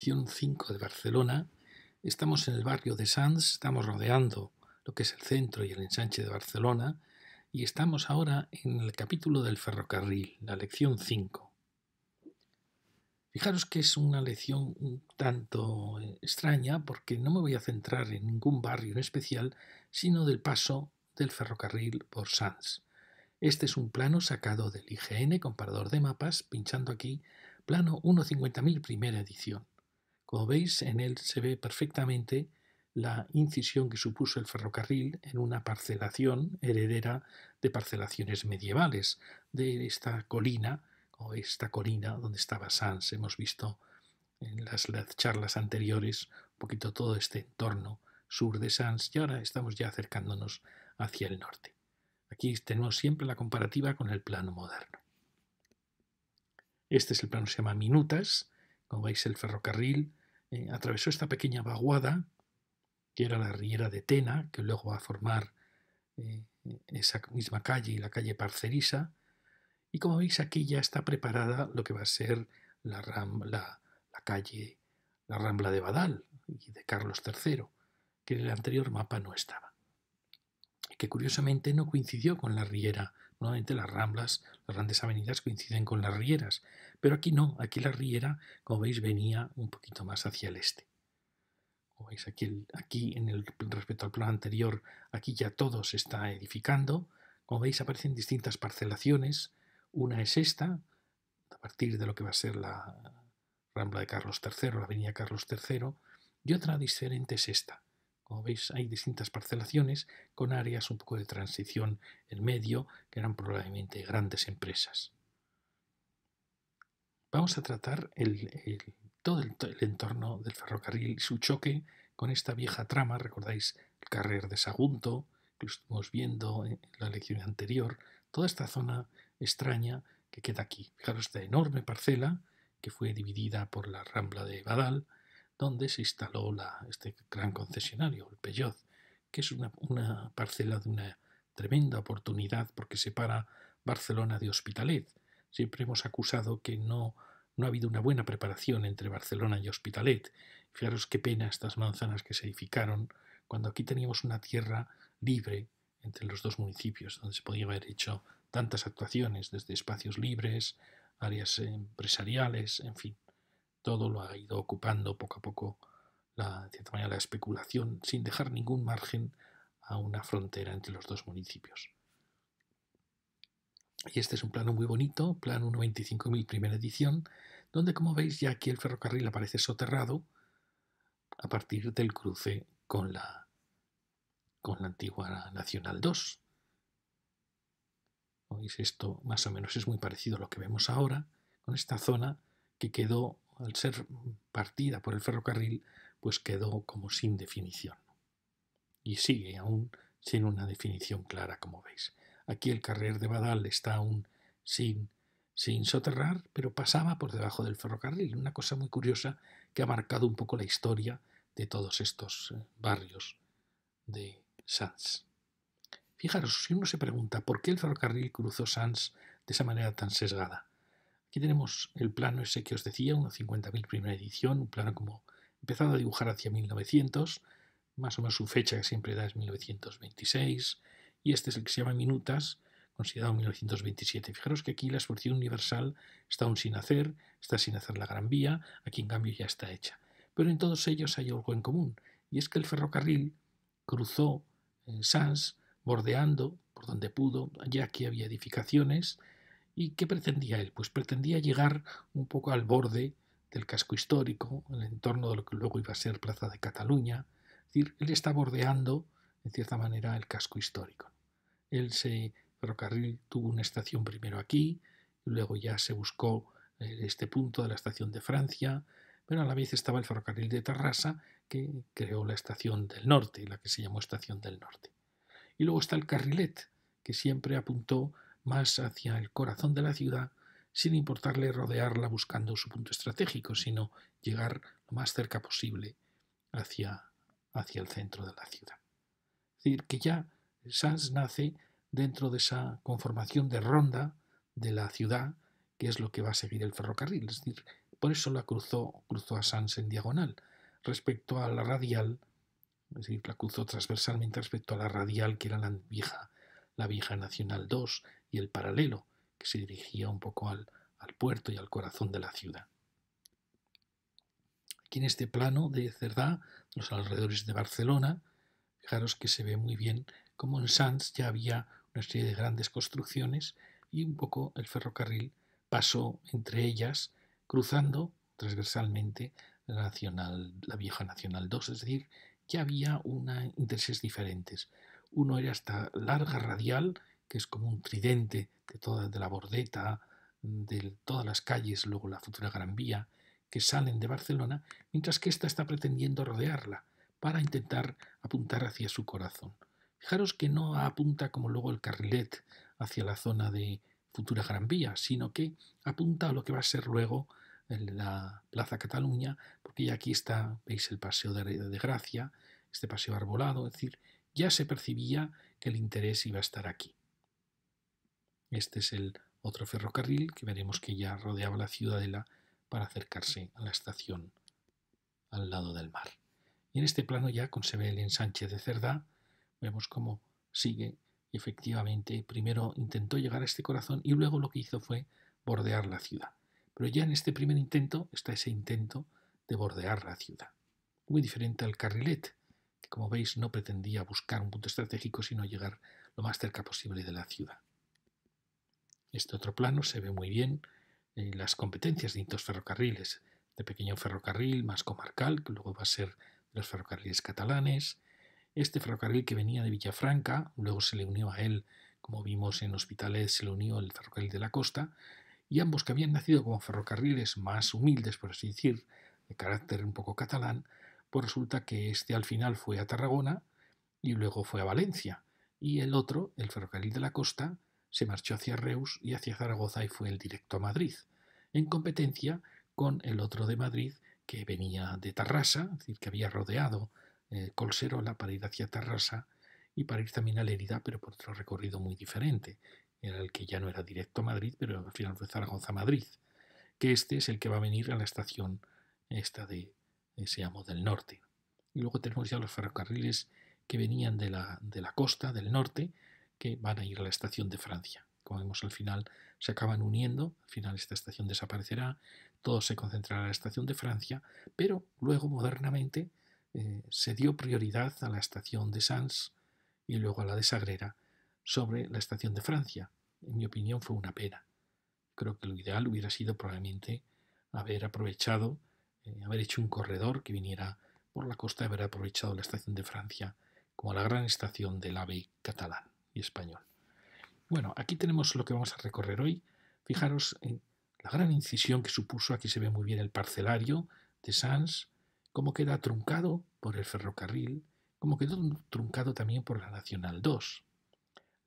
Sección 5 de Barcelona. Estamos en el barrio de Sants, estamos rodeando lo que es el centro y el ensanche de Barcelona y estamos ahora en el capítulo del ferrocarril, la lección 5. Fijaros que es una lección un tanto extraña porque no me voy a centrar en ningún barrio en especial, sino del paso del ferrocarril por Sants. Este es un plano sacado del IGN, comparador de mapas, pinchando aquí, plano 1.50.000, primera edición. Como veis, en él se ve perfectamente la incisión que supuso el ferrocarril en una parcelación heredera de parcelaciones medievales de esta colina, o esta colina donde estaba Sants. Hemos visto en las charlas anteriores un poquito todo este entorno sur de Sants y ahora estamos ya acercándonos hacia el norte. Aquí tenemos siempre la comparativa con el plano moderno. Este es el plano que se llama Minutas. Como veis, el ferrocarril atravesó esta pequeña vaguada, que era la riera de Tena, que luego va a formar esa misma calle y la calle Parcerisa. Y como veis, aquí ya está preparada lo que va a ser la calle, la Rambla de Badal y de Carlos III, que en el anterior mapa no estaba. Y que curiosamente no coincidió con la riera. Normalmente las ramblas, las grandes avenidas coinciden con las rieras, pero aquí no, aquí la riera, como veis, venía un poquito más hacia el este. Como veis, aquí respecto al plano anterior, aquí ya todo se está edificando. Como veis, aparecen distintas parcelaciones. Una es esta, a partir de lo que va a ser la Rambla de Carlos III, la avenida Carlos III, y otra diferente es esta. Como veis, hay distintas parcelaciones con áreas un poco de transición en medio, que eran probablemente grandes empresas. Vamos a tratar todo el entorno del ferrocarril y su choque con esta vieja trama. Recordáis el carrer de Sagunto, que lo estuvimos viendo en la lección anterior, toda esta zona extraña que queda aquí. Fijaros esta enorme parcela que fue dividida por la Rambla de Badal, donde se instaló este gran concesionario, el Peugeot, que es una parcela de una tremenda oportunidad porque separa Barcelona de Hospitalet. Siempre hemos acusado que no ha habido una buena preparación entre Barcelona y Hospitalet. Fijaros qué pena estas manzanas que se edificaron cuando aquí teníamos una tierra libre entre los dos municipios, donde se podía haber hecho tantas actuaciones, desde espacios libres, áreas empresariales, en fin. Todo lo ha ido ocupando poco a poco, de cierta manera, la especulación, sin dejar ningún margen a una frontera entre los dos municipios. Y este es un plano muy bonito, plano 1.25.000, primera edición, donde, como veis, ya aquí el ferrocarril aparece soterrado a partir del cruce con la antigua Nacional 2. ¿Veis? Esto más o menos es muy parecido a lo que vemos ahora, con esta zona que quedó, al ser partida por el ferrocarril, pues quedó como sin definición. Y sigue aún sin una definición clara, como veis. Aquí el carrer de Badal está aún sin soterrar, pero pasaba por debajo del ferrocarril. Una cosa muy curiosa que ha marcado un poco la historia de todos estos barrios de Sants. Fijaros, si uno se pregunta por qué el ferrocarril cruzó Sants de esa manera tan sesgada. Aquí tenemos el plano ese que os decía, 1.50.000, primera edición, un plano como empezado a dibujar hacia 1900, más o menos su fecha que siempre da es 1926, y este es el que se llama Minutas, considerado 1927. Fijaros que aquí la exposición universal está aún sin hacer, está sin hacer la Gran Vía, aquí en cambio ya está hecha. Pero en todos ellos hay algo en común, y es que el ferrocarril cruzó Sants bordeando por donde pudo, ya aquí había edificaciones. ¿Y qué pretendía él? Pues pretendía llegar un poco al borde del casco histórico, el entorno de lo que luego iba a ser Plaza de Cataluña. Es decir, él está bordeando, en cierta manera, el casco histórico. Ferrocarril tuvo una estación primero aquí, y luego ya se buscó este punto de la estación de Francia, pero a la vez estaba el ferrocarril de Tarrasa, que creó la estación del norte, la que se llamó Estación del Norte. Y luego está el carrilet, que siempre apuntó más hacia el corazón de la ciudad, sin importarle rodearla buscando su punto estratégico, sino llegar lo más cerca posible hacia el centro de la ciudad. Es decir, que ya Sants nace dentro de esa conformación de ronda de la ciudad, que es lo que va a seguir el ferrocarril. Es decir, Por eso la cruzó a Sants en diagonal, respecto a la radial, es decir, la cruzó transversalmente respecto a la radial, que era la vieja Nacional 2, y el paralelo, que se dirigía un poco al puerto y al corazón de la ciudad. Aquí en este plano de Cerdá, los alrededores de Barcelona, fijaros que se ve muy bien cómo en Sants ya había una serie de grandes construcciones y un poco el ferrocarril pasó entre ellas, cruzando transversalmente la vieja Nacional 2, es decir, ya había intereses diferentes. Uno era esta larga radial, que es como un tridente de la Bordeta, de todas las calles, luego la futura Gran Vía, que salen de Barcelona, mientras que ésta está pretendiendo rodearla para intentar apuntar hacia su corazón. Fijaros que no apunta como luego el carrilet hacia la zona de futura Gran Vía, sino que apunta a lo que va a ser luego en la Plaza Cataluña, porque ya aquí está, veis el Paseo de Gracia, este paseo arbolado, es decir, ya se percibía que el interés iba a estar aquí. Este es el otro ferrocarril que veremos que ya rodeaba la ciudadela para acercarse a la estación al lado del mar. Y en este plano ya se ve el ensanche de Cerdá, vemos cómo sigue y efectivamente primero intentó llegar a este corazón y luego lo que hizo fue bordear la ciudad. Pero ya en este primer intento está ese intento de bordear la ciudad. Muy diferente al carrilet, que como veis no pretendía buscar un punto estratégico sino llegar lo más cerca posible de la ciudad. Este otro plano se ve muy bien las competencias de distintos ferrocarriles, de pequeño ferrocarril más comarcal, que luego va a ser de los ferrocarriles catalanes. Este ferrocarril que venía de Villafranca, luego se le unió a él, como vimos en Hospitalet, se le unió el ferrocarril de la costa, y ambos que habían nacido como ferrocarriles más humildes, por así decir, de carácter un poco catalán, pues resulta que este al final fue a Tarragona y luego fue a Valencia, y el otro, el ferrocarril de la costa, se marchó hacia Reus y hacia Zaragoza y fue el directo a Madrid, en competencia con el otro de Madrid que venía de Tarrasa, es decir, que había rodeado Collserola para ir hacia Tarrasa y para ir también a Lérida, pero por otro recorrido muy diferente. Era el que ya no era directo a Madrid, pero al final fue Zaragoza-Madrid, que este es el que va a venir a la estación esta de Seamo del Norte. Y luego tenemos ya los ferrocarriles que venían de la costa, del norte, que van a ir a la estación de Francia. Como vemos al final se acaban uniendo, al final esta estación desaparecerá, todo se concentrará en la estación de Francia, pero luego modernamente se dio prioridad a la estación de Sants y luego a la de Sagrera sobre la estación de Francia. En mi opinión fue una pena. Creo que lo ideal hubiera sido probablemente haber aprovechado, haber hecho un corredor que viniera por la costa y haber aprovechado la estación de Francia como la gran estación del AVE catalán y español. Bueno, aquí tenemos lo que vamos a recorrer hoy. Fijaros en la gran incisión que supuso, aquí se ve muy bien el parcelario de Sants, cómo queda truncado por el ferrocarril, cómo quedó truncado también por la Nacional 2.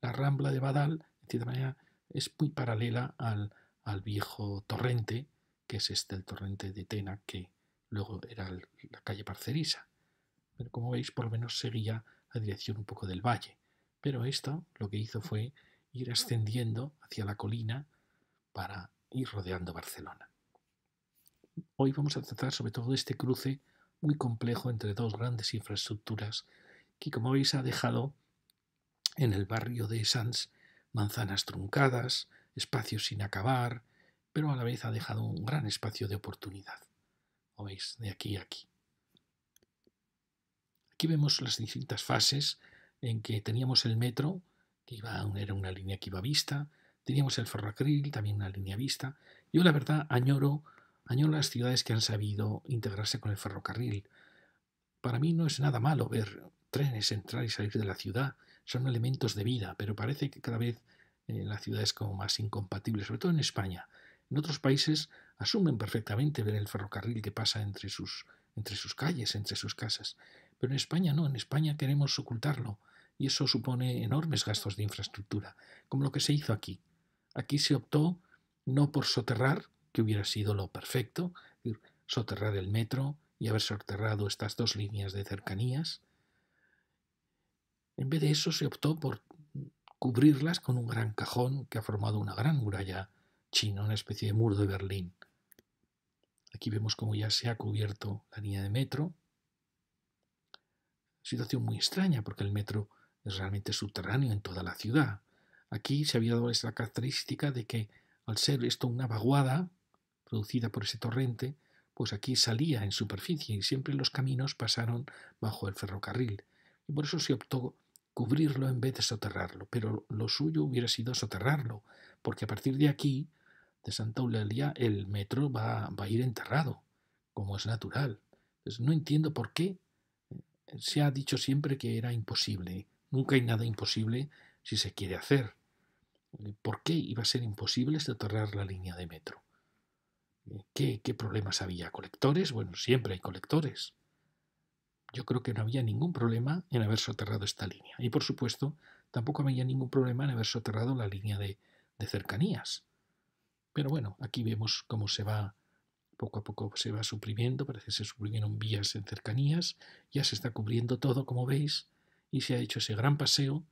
La Rambla de Badal, de cierta manera, es muy paralela al viejo torrente, que es el torrente de Tena, que luego era la calle Parcerisa. Pero como veis, por lo menos seguía la dirección un poco del valle. Pero esto lo que hizo fue ir ascendiendo hacia la colina para ir rodeando Barcelona. Hoy vamos a tratar sobre todo este cruce muy complejo entre dos grandes infraestructuras que, como veis, ha dejado en el barrio de Sants manzanas truncadas, espacios sin acabar, pero a la vez ha dejado un gran espacio de oportunidad. Lo veis de aquí a aquí. Aquí vemos las distintas fases en que teníamos el metro, que era una línea que iba a vista, teníamos el ferrocarril, también una línea vista. Yo la verdad añoro las ciudades que han sabido integrarse con el ferrocarril. Para mí no es nada malo ver trenes entrar y salir de la ciudad, son elementos de vida, pero parece que cada vez la ciudad es como más incompatible, sobre todo en España. En otros países asumen perfectamente ver el ferrocarril que pasa entre sus calles, entre sus casas. Pero en España no, en España queremos ocultarlo y eso supone enormes gastos de infraestructura, como lo que se hizo aquí. Aquí se optó no por soterrar, que hubiera sido lo perfecto, soterrar el metro y haber soterrado estas dos líneas de cercanías. En vez de eso se optó por cubrirlas con un gran cajón que ha formado una gran muralla china, una especie de muro de Berlín. Aquí vemos cómo ya se ha cubierto la línea de metro. Situación muy extraña porque el metro es realmente subterráneo en toda la ciudad. Aquí se había dado esa característica de que al ser esto una vaguada producida por ese torrente, pues aquí salía en superficie y siempre los caminos pasaron bajo el ferrocarril. Y por eso se optó cubrirlo en vez de soterrarlo. Pero lo suyo hubiera sido soterrarlo, porque a partir de aquí, de Santa Eulalia, el metro va a ir enterrado, como es natural. Entonces, no entiendo por qué se ha dicho siempre que era imposible. Nunca hay nada imposible si se quiere hacer. ¿Por qué iba a ser imposible soterrar la línea de metro? ¿Qué problemas había? ¿Colectores? Bueno, siempre hay colectores. Yo creo que no había ningún problema en haber soterrado esta línea. Y por supuesto, tampoco había ningún problema en haber soterrado la línea de cercanías. Pero bueno, aquí vemos cómo se va, poco a poco se va suprimiendo, parece que se suprimieron vías en cercanías, ya se está cubriendo todo, como veis, y se ha hecho ese gran paseo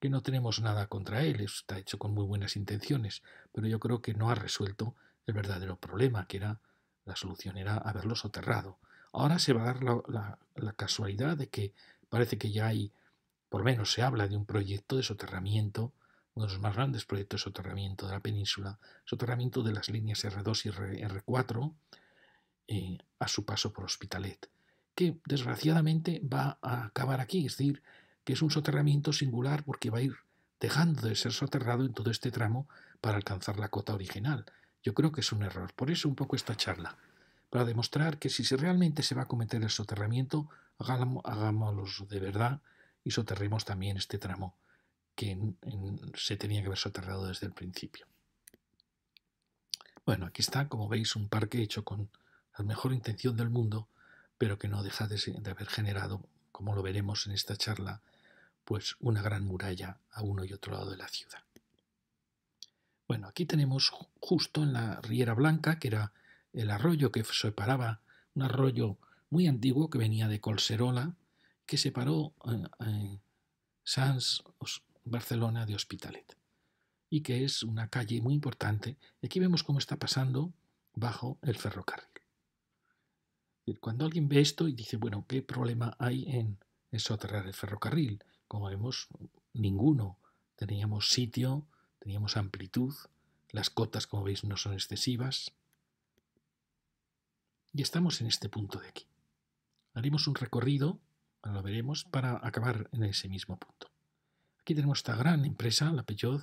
que no tenemos nada contra él, está hecho con muy buenas intenciones, pero yo creo que no ha resuelto el verdadero problema, que era la solución era haberlo soterrado. Ahora se va a dar la casualidad de que parece que ya hay, por lo menos se habla de un proyecto de soterramiento, uno de los más grandes proyectos de soterramiento de la península, soterramiento de las líneas R2 y R4 a su paso por Hospitalet, que desgraciadamente va a acabar aquí, es decir, que es un soterramiento singular porque va a ir dejando de ser soterrado en todo este tramo para alcanzar la cota original. Yo creo que es un error. Por eso un poco esta charla, para demostrar que si realmente se va a cometer el soterramiento, hagámoslo de verdad y soterremos también este tramo que se tenía que haber soterrado desde el principio. Bueno, aquí está, como veis, un parque hecho con la mejor intención del mundo, pero que no deja de haber generado, como lo veremos en esta charla, pues una gran muralla a uno y otro lado de la ciudad. Bueno, aquí tenemos justo en la Riera Blanca, que era el arroyo que separaba, un arroyo muy antiguo que venía de Collserola, que separó Sants, Barcelona de Hospitalet, y que es una calle muy importante. Y aquí vemos cómo está pasando bajo el ferrocarril. Cuando alguien ve esto y dice, bueno, ¿qué problema hay en soterrar el ferrocarril? Como vemos, ninguno. Teníamos sitio, teníamos amplitud, las cotas, como veis, no son excesivas. Y estamos en este punto de aquí. Haremos un recorrido, ahora lo veremos, para acabar en ese mismo punto. Aquí tenemos esta gran empresa, la Peugeot,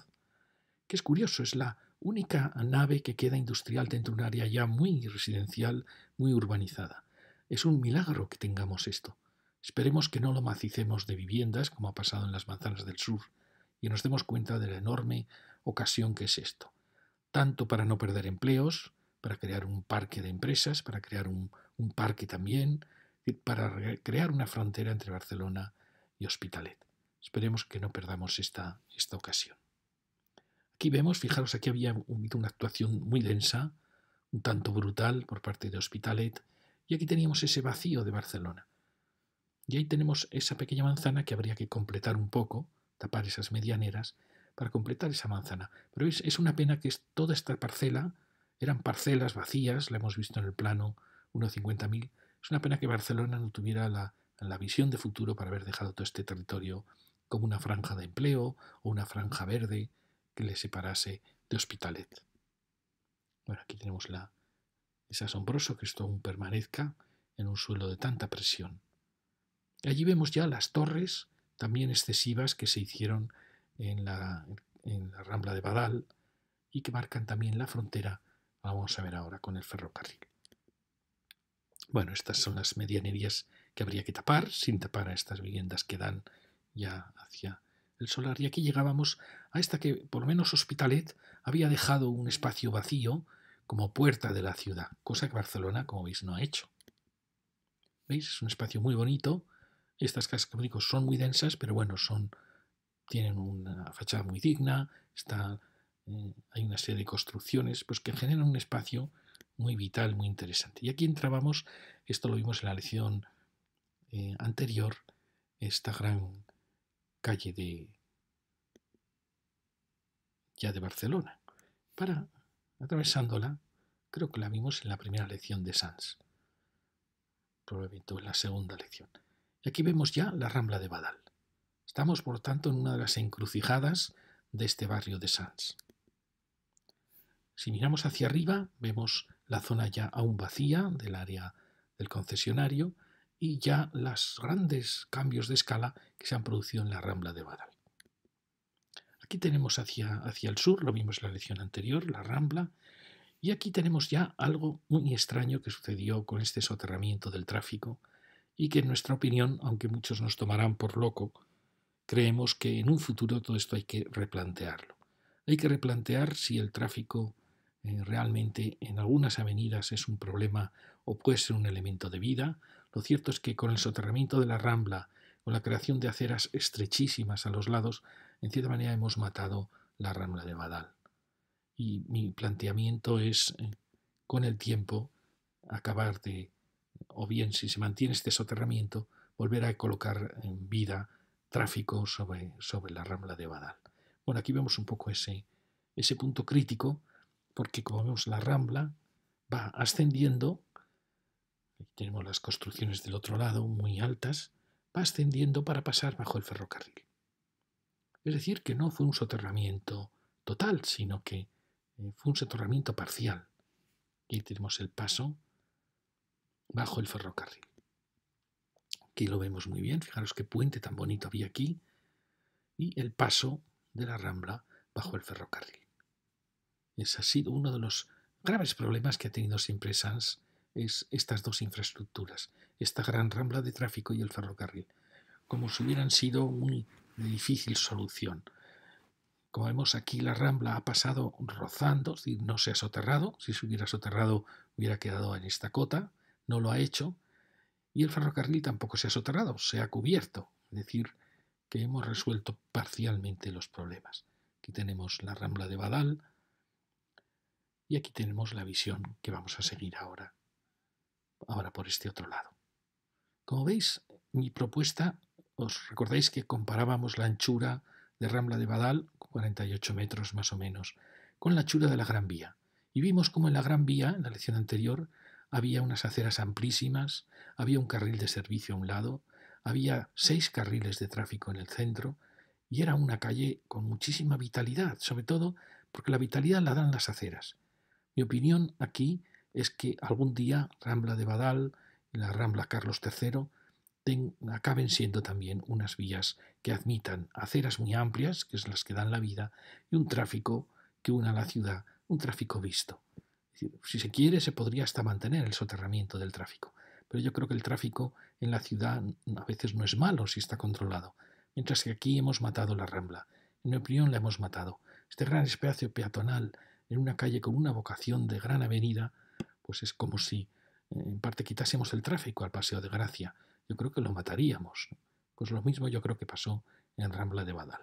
que es curioso, es la única nave que queda industrial dentro de un área ya muy residencial, muy urbanizada. Es un milagro que tengamos esto. Esperemos que no lo macicemos de viviendas, como ha pasado en las manzanas del sur, y nos demos cuenta de la enorme ocasión que es esto. Tanto para no perder empleos, para crear un parque de empresas, para crear un parque también, para crear una frontera entre Barcelona y Hospitalet. Esperemos que no perdamos esta ocasión. Aquí vemos, fijaros, aquí había habido una actuación muy densa, un tanto brutal por parte de Hospitalet, y aquí teníamos ese vacío de Barcelona. Y ahí tenemos esa pequeña manzana que habría que completar un poco, tapar esas medianeras, para completar esa manzana. Pero es una pena que toda esta parcela, eran parcelas vacías, la hemos visto en el plano 1.50.000, es una pena que Barcelona no tuviera la visión de futuro para haber dejado todo este territorio como una franja de empleo o una franja verde que le separase de Hospitalet. Bueno, aquí tenemos es asombroso que esto aún permanezca en un suelo de tanta presión. Allí vemos ya las torres también excesivas que se hicieron en la Rambla de Badal y que marcan también la frontera, vamos a ver ahora, con el ferrocarril. Bueno, estas son las medianerías que habría que tapar, sin tapar a estas viviendas que dan ya hacia el solar. Y aquí llegábamos a esta que, por lo menos Hospitalet, había dejado un espacio vacío como puerta de la ciudad, cosa que Barcelona, como veis, no ha hecho. ¿Veis? Es un espacio muy bonito. Estas casas, como digo, son muy densas, pero bueno, tienen una fachada muy digna, hay una serie de construcciones pues, que generan un espacio muy vital, muy interesante. Y aquí entrábamos, esto lo vimos en la lección anterior, esta gran calle de Barcelona. Atravesándola, Creo que la vimos en la primera lección de Sans, probablemente en la segunda lección. Y aquí vemos ya la Rambla de Badal. Estamos, por lo tanto, en una de las encrucijadas de este barrio de Sans. Si miramos hacia arriba, vemos la zona ya aún vacía del área del concesionario y ya los grandes cambios de escala que se han producido en la Rambla de Badal. Aquí tenemos hacia el sur, lo vimos en la lección anterior, la Rambla, y aquí tenemos ya algo muy extraño que sucedió con este soterramiento del tráfico y que en nuestra opinión, aunque muchos nos tomarán por loco, creemos que en un futuro todo esto hay que replantearlo. Hay que replantear si el tráfico realmente en algunas avenidas es un problema o puede ser un elemento de vida. Lo cierto es que con el soterramiento de la Rambla, con la creación de aceras estrechísimas a los lados, en cierta manera hemos matado la Rambla de Badal. Y mi planteamiento es, con el tiempo, acabar de, o bien si se mantiene este soterramiento, volver a colocar en vida tráfico sobre la Rambla de Badal. Bueno, aquí vemos un poco ese punto crítico, porque como vemos la Rambla va ascendiendo, aquí tenemos las construcciones del otro lado muy altas, va ascendiendo para pasar bajo el ferrocarril. Es decir, que no fue un soterramiento total, sino que fue un soterramiento parcial. Aquí tenemos el paso bajo el ferrocarril. Aquí lo vemos muy bien, fijaros qué puente tan bonito había aquí, y el paso de la Rambla bajo el ferrocarril. Ese ha sido uno de los graves problemas que ha tenido siempre Sans, es estas dos infraestructuras, esta gran Rambla de tráfico y el ferrocarril, como si hubieran sido muy de difícil solución. Como vemos aquí, la Rambla ha pasado rozando, es decir, no se ha soterrado. Si se hubiera soterrado, hubiera quedado en esta cota. No lo ha hecho. Y el ferrocarril tampoco se ha soterrado, se ha cubierto. Es decir, que hemos resuelto parcialmente los problemas. Aquí tenemos la Rambla de Badal y aquí tenemos la visión que vamos a seguir ahora por este otro lado. Como veis, mi propuesta, os recordáis que comparábamos la anchura de Rambla de Badal, 48 metros más o menos, con la anchura de la Gran Vía. Y vimos como en la Gran Vía, en la lección anterior, había unas aceras amplísimas, había un carril de servicio a un lado, había 6 carriles de tráfico en el centro, y era una calle con muchísima vitalidad, sobre todo porque la vitalidad la dan las aceras. Mi opinión aquí es que algún día Rambla de Badal y la Rambla Carlos III acaben siendo también unas vías que admitan aceras muy amplias, que es las que dan la vida, y un tráfico que una a la ciudad, un tráfico visto. Es decir, si se quiere, se podría hasta mantener el soterramiento del tráfico, pero yo creo que el tráfico en la ciudad a veces no es malo si está controlado, mientras que aquí hemos matado la Rambla. En mi opinión la hemos matado. Este gran espacio peatonal en una calle con una vocación de gran avenida, pues es como si en parte quitásemos el tráfico al Paseo de Gracia. Yo creo que lo mataríamos. Pues lo mismo yo creo que pasó en Rambla de Badal.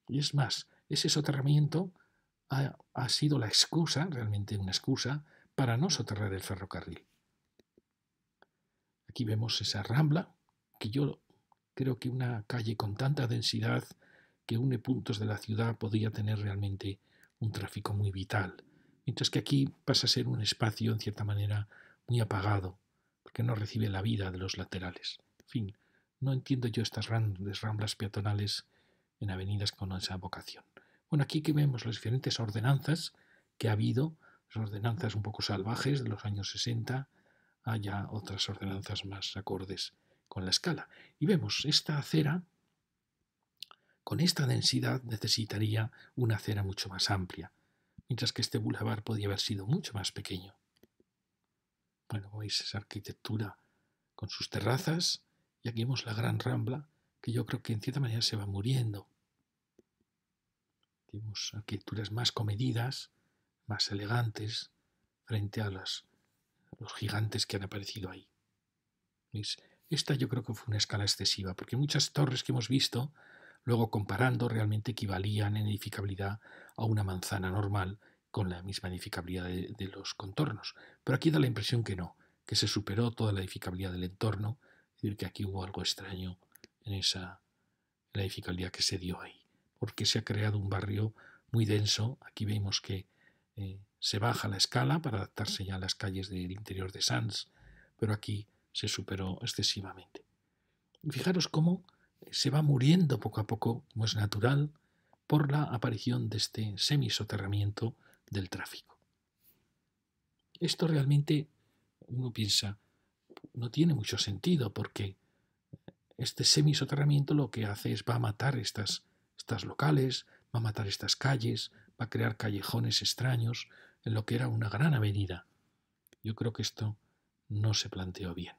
Y es más, ese soterramiento ha sido la excusa, realmente una excusa, para no soterrar el ferrocarril. Aquí vemos esa Rambla, que yo creo que una calle con tanta densidad que une puntos de la ciudad podría tener realmente un tráfico muy vital, mientras que aquí pasa a ser un espacio, en cierta manera, muy apagado, porque no recibe la vida de los laterales. En fin, no entiendo yo estas grandes ramblas peatonales en avenidas con esa vocación. Bueno, aquí que vemos las diferentes ordenanzas que ha habido, las ordenanzas un poco salvajes de los años 60, haya otras ordenanzas más acordes con la escala. Y vemos esta acera, con esta densidad necesitaría una acera mucho más amplia, mientras que este bulevar podía haber sido mucho más pequeño. Bueno, veis esa arquitectura con sus terrazas, y aquí vemos la gran Rambla, que yo creo que en cierta manera se va muriendo. Tenemos arquitecturas más comedidas, más elegantes, frente a los gigantes que han aparecido ahí. ¿Veis? Esta yo creo que fue una escala excesiva, porque muchas torres que hemos visto, luego comparando, realmente equivalían en edificabilidad a una manzana normal con la misma edificabilidad de los contornos. Pero aquí da la impresión que no, que se superó toda la edificabilidad del entorno, es decir, que aquí hubo algo extraño en la edificabilidad que se dio ahí, porque se ha creado un barrio muy denso. Aquí vemos que se baja la escala para adaptarse ya a las calles del interior de Sants, pero aquí se superó excesivamente. Y fijaros cómo se va muriendo poco a poco, como es natural, por la aparición de este semisoterramiento del tráfico. Esto realmente, uno piensa, no tiene mucho sentido, porque este semisoterramiento lo que hace es va a matar estas locales, va a matar estas calles, va a crear callejones extraños en lo que era una gran avenida. Yo creo que esto no se planteó bien.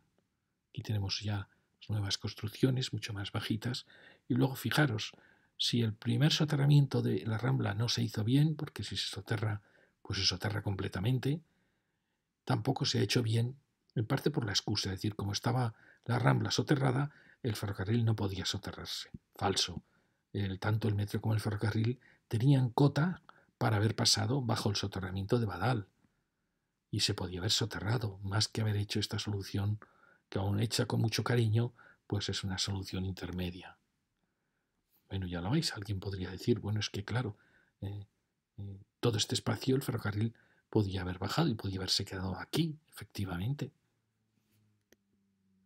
Aquí tenemos ya nuevas construcciones mucho más bajitas y luego fijaros, si el primer soterramiento de la Rambla no se hizo bien, porque si se soterra, pues se soterra completamente, tampoco se ha hecho bien, en parte por la excusa, es decir, como estaba la Rambla soterrada, el ferrocarril no podía soterrarse. Falso. Tanto el metro como el ferrocarril tenían cota para haber pasado bajo el soterramiento de Badal. Y se podía haber soterrado, más que haber hecho esta solución, que aún hecha con mucho cariño, pues es una solución intermedia. Bueno, ya lo veis, alguien podría decir, bueno, es que claro, todo este espacio el ferrocarril podía haber bajado y podía haberse quedado aquí, efectivamente.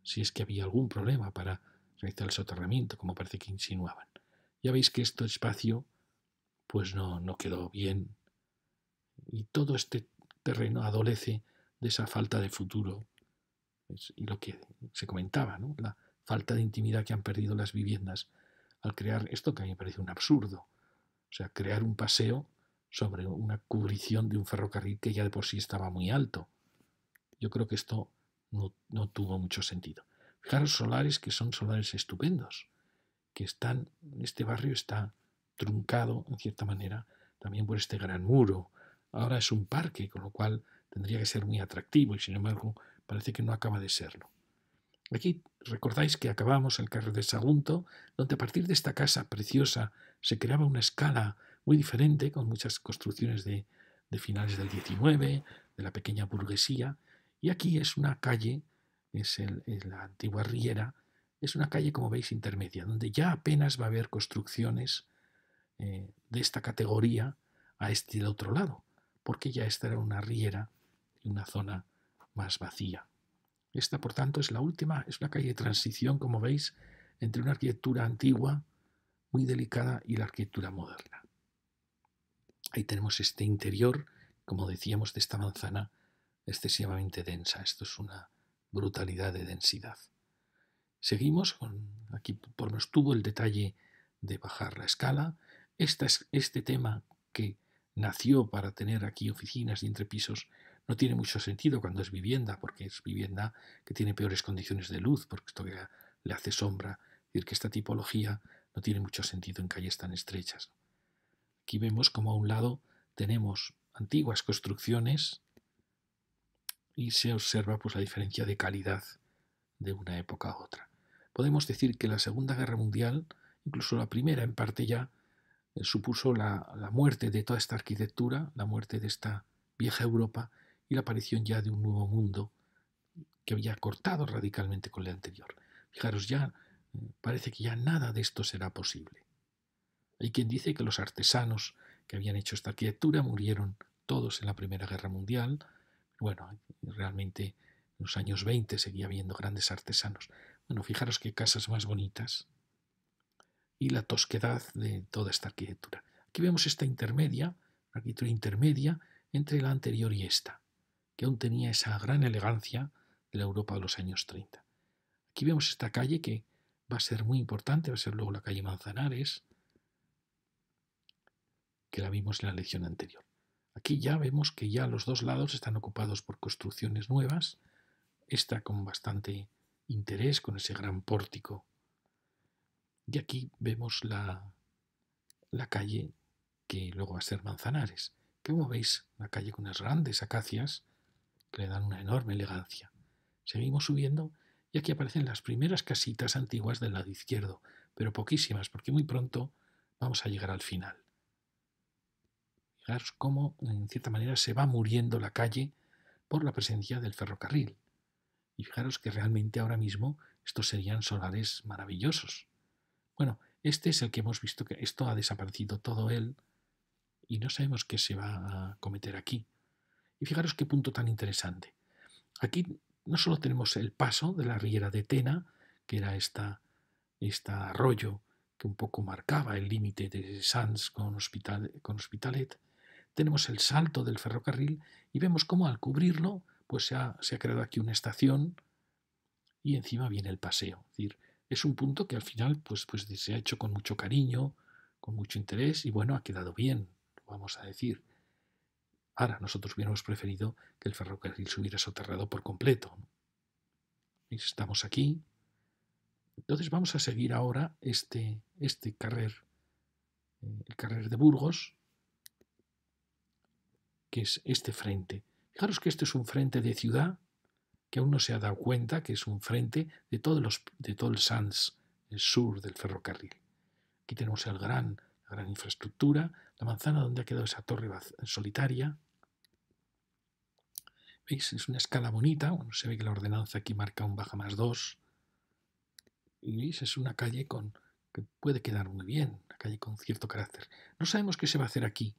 Si es que había algún problema para realizar el soterramiento, como parece que insinuaban. Ya veis que este espacio pues no quedó bien y todo este terreno adolece de esa falta de futuro y lo que se comentaba, ¿no? La falta de intimidad que han perdido las viviendas al crear esto, que a mí me parece un absurdo. O sea, crear un paseo sobre una cubrición de un ferrocarril que ya de por sí estaba muy alto. Yo creo que esto no tuvo mucho sentido. Fijaros, solares que son solares estupendos, que están, este barrio está truncado, en cierta manera, también por este gran muro. Ahora es un parque, con lo cual tendría que ser muy atractivo y sin embargo parece que no acaba de serlo. Aquí recordáis que acabamos el carril de Sagunto, donde a partir de esta casa preciosa se creaba una escala muy diferente, con muchas construcciones de finales del XIX, de la pequeña burguesía, y aquí es una calle, es la antigua Riera, es una calle, como veis, intermedia, donde ya apenas va a haber construcciones de esta categoría a este del otro lado, porque ya esta era una riera y una zona más vacía. Esta, por tanto, es la última, es una calle de transición, como veis, entre una arquitectura antigua, muy delicada, y la arquitectura moderna. Ahí tenemos este interior, como decíamos, de esta manzana excesivamente densa. Esto es una brutalidad de densidad. Seguimos con, aquí por nos tuvo el detalle de bajar la escala. Este tema que nació para tener aquí oficinas y entrepisos no tiene mucho sentido cuando es vivienda, porque es vivienda que tiene peores condiciones de luz, porque esto le hace sombra. Es decir, que esta tipología no tiene mucho sentido en calles tan estrechas. Aquí vemos como a un lado tenemos antiguas construcciones y se observa pues la diferencia de calidad de una época a otra. Podemos decir que la Segunda Guerra Mundial, incluso la primera en parte ya, supuso la muerte de toda esta arquitectura, la muerte de esta vieja Europa y la aparición ya de un nuevo mundo que había cortado radicalmente con el anterior. Fijaros, ya parece que ya nada de esto será posible. Hay quien dice que los artesanos que habían hecho esta arquitectura murieron todos en la Primera Guerra Mundial. Bueno, realmente en los años 20 seguía habiendo grandes artesanos. Bueno, fijaros qué casas más bonitas y la tosquedad de toda esta arquitectura. Aquí vemos esta intermedia, una arquitectura intermedia entre la anterior y esta, que aún tenía esa gran elegancia de la Europa de los años 30. Aquí vemos esta calle que va a ser muy importante, va a ser luego la calle Manzanares, que la vimos en la lección anterior. Aquí ya vemos que ya los dos lados están ocupados por construcciones nuevas, esta con bastante interés, con ese gran pórtico. Y aquí vemos la calle que luego va a ser Manzanares, que como veis, una calle con unas grandes acacias que le dan una enorme elegancia. Seguimos subiendo y aquí aparecen las primeras casitas antiguas del lado izquierdo, pero poquísimas, porque muy pronto vamos a llegar al final. Fijaros cómo, en cierta manera, se va muriendo la calle por la presencia del ferrocarril. Y fijaros que realmente ahora mismo estos serían solares maravillosos. Bueno, este es el que hemos visto que esto ha desaparecido todo él y no sabemos qué se va a cometer aquí. Y fijaros qué punto tan interesante. Aquí no solo tenemos el paso de la riera de Tena, que era este arroyo que un poco marcaba el límite de Sants con Hospitalet, tenemos el salto del ferrocarril y vemos cómo al cubrirlo pues se ha creado aquí una estación y encima viene el paseo. Es decir, es un punto que al final pues se ha hecho con mucho cariño, con mucho interés y bueno, ha quedado bien, vamos a decir. Ahora, nosotros hubiéramos preferido que el ferrocarril se hubiera soterrado por completo, ¿no? Estamos aquí. Entonces vamos a seguir ahora este carrer, el carrer de Burgos, que es este frente. Fijaros que este es un frente de ciudad que aún no se ha dado cuenta que es un frente de todo el Sants, el sur del ferrocarril. Aquí tenemos la gran infraestructura, la manzana donde ha quedado esa torre solitaria. ¿Veis? Es una escala bonita. Bueno, se ve que la ordenanza aquí marca un baja más 2. Y ¿veis? Es una calle que puede quedar muy bien, una calle con cierto carácter. No sabemos qué se va a hacer aquí.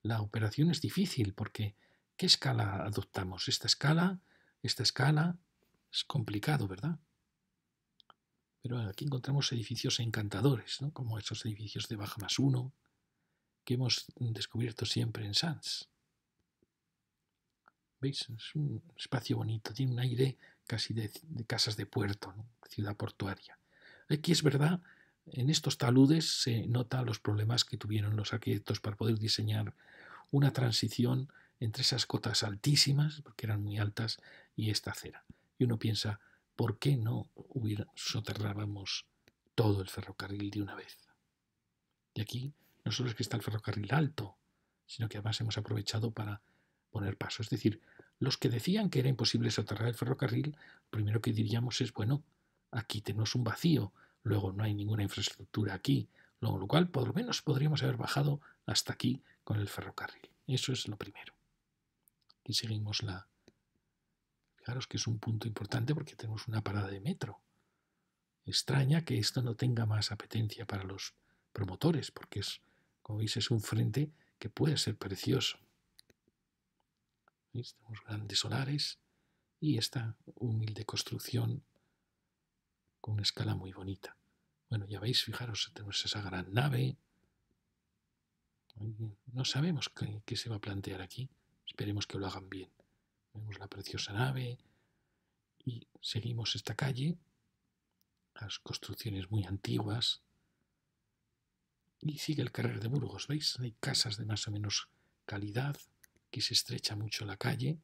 La operación es difícil porque ¿qué escala adoptamos? Esta escala es complicado, ¿verdad? Pero aquí encontramos edificios encantadores, ¿no? Como esos edificios de baja más 1 que hemos descubierto siempre en Sants. ¿Veis? Es un espacio bonito, tiene un aire casi de casas de puerto, ¿no? Ciudad portuaria. Aquí es verdad, en estos taludes se nota los problemas que tuvieron los arquitectos para poder diseñar una transición entre esas cotas altísimas, porque eran muy altas, y esta acera. Y uno piensa, ¿por qué no soterrábamos todo el ferrocarril de una vez? Y aquí no solo es que está el ferrocarril alto, sino que además hemos aprovechado para poner paso. Es decir, los que decían que era imposible soterrar el ferrocarril, lo primero que diríamos es, bueno, aquí tenemos un vacío, luego no hay ninguna infraestructura aquí, luego, lo cual por lo menos podríamos haber bajado hasta aquí con el ferrocarril. Eso es lo primero. Aquí seguimos Fijaros que es un punto importante porque tenemos una parada de metro. Extraña que esto no tenga más apetencia para los promotores, porque como veis, es un frente que puede ser precioso. ¿Veis? Tenemos grandes solares y esta humilde construcción con una escala muy bonita. Bueno, ya veis, fijaros, tenemos esa gran nave. No sabemos qué se va a plantear aquí. Esperemos que lo hagan bien. Vemos la preciosa nave y seguimos esta calle, las construcciones muy antiguas. Y sigue el carrer de Burgos, ¿veis? Hay casas de más o menos calidad, que se estrecha mucho la calle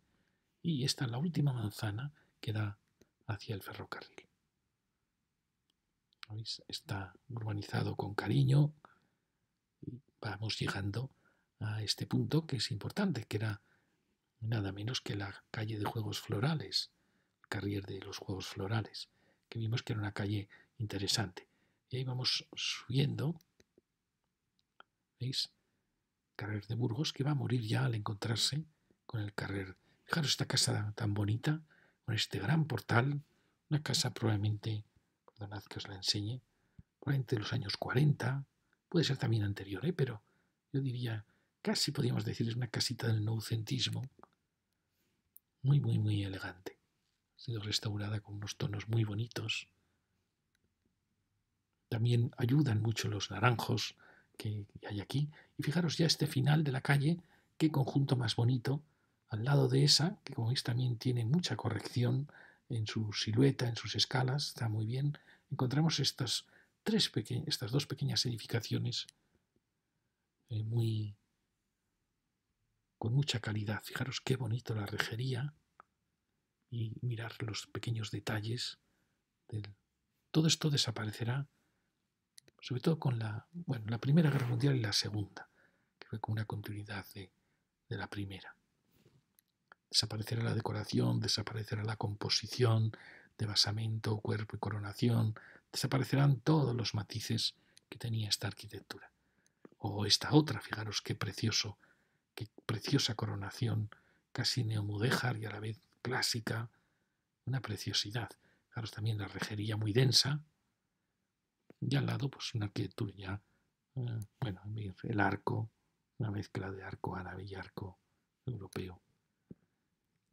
y esta es la última manzana que da hacia el ferrocarril. ¿Veis? Está urbanizado con cariño y vamos llegando a este punto que es importante, que era nada menos que la calle de Juegos Florales, el carrier de los Juegos Florales, que vimos que era una calle interesante. Y ahí vamos subiendo, ¿veis? Carrer de Burgos, que va a morir ya al encontrarse con el carrer. Fijaros esta casa tan bonita, con este gran portal, una casa probablemente, perdonad que os la enseñe, probablemente de los años 40, puede ser también anterior, pero yo diría, casi podríamos decir, es una casita del noucentismo, muy, muy, muy elegante. Ha sido restaurada con unos tonos muy bonitos. También ayudan mucho los naranjos que hay aquí. Y fijaros ya este final de la calle, qué conjunto más bonito, al lado de esa, que como veis también tiene mucha corrección en su silueta, en sus escalas, está muy bien. Encontramos estas dos pequeñas edificaciones con mucha calidad. Fijaros qué bonito la rejería y mirar los pequeños detalles. Todo esto desaparecerá sobre todo con la Primera Guerra Mundial y la Segunda, que fue como una continuidad de la primera. Desaparecerá la decoración, desaparecerá la composición de basamento, cuerpo y coronación, desaparecerán todos los matices que tenía esta arquitectura. O esta otra, fijaros qué preciosa coronación, casi neomudéjar y a la vez clásica, una preciosidad. Fijaros también la rejería muy densa, y al lado pues una arquitectura ya, el arco, una mezcla de arco árabe y arco europeo.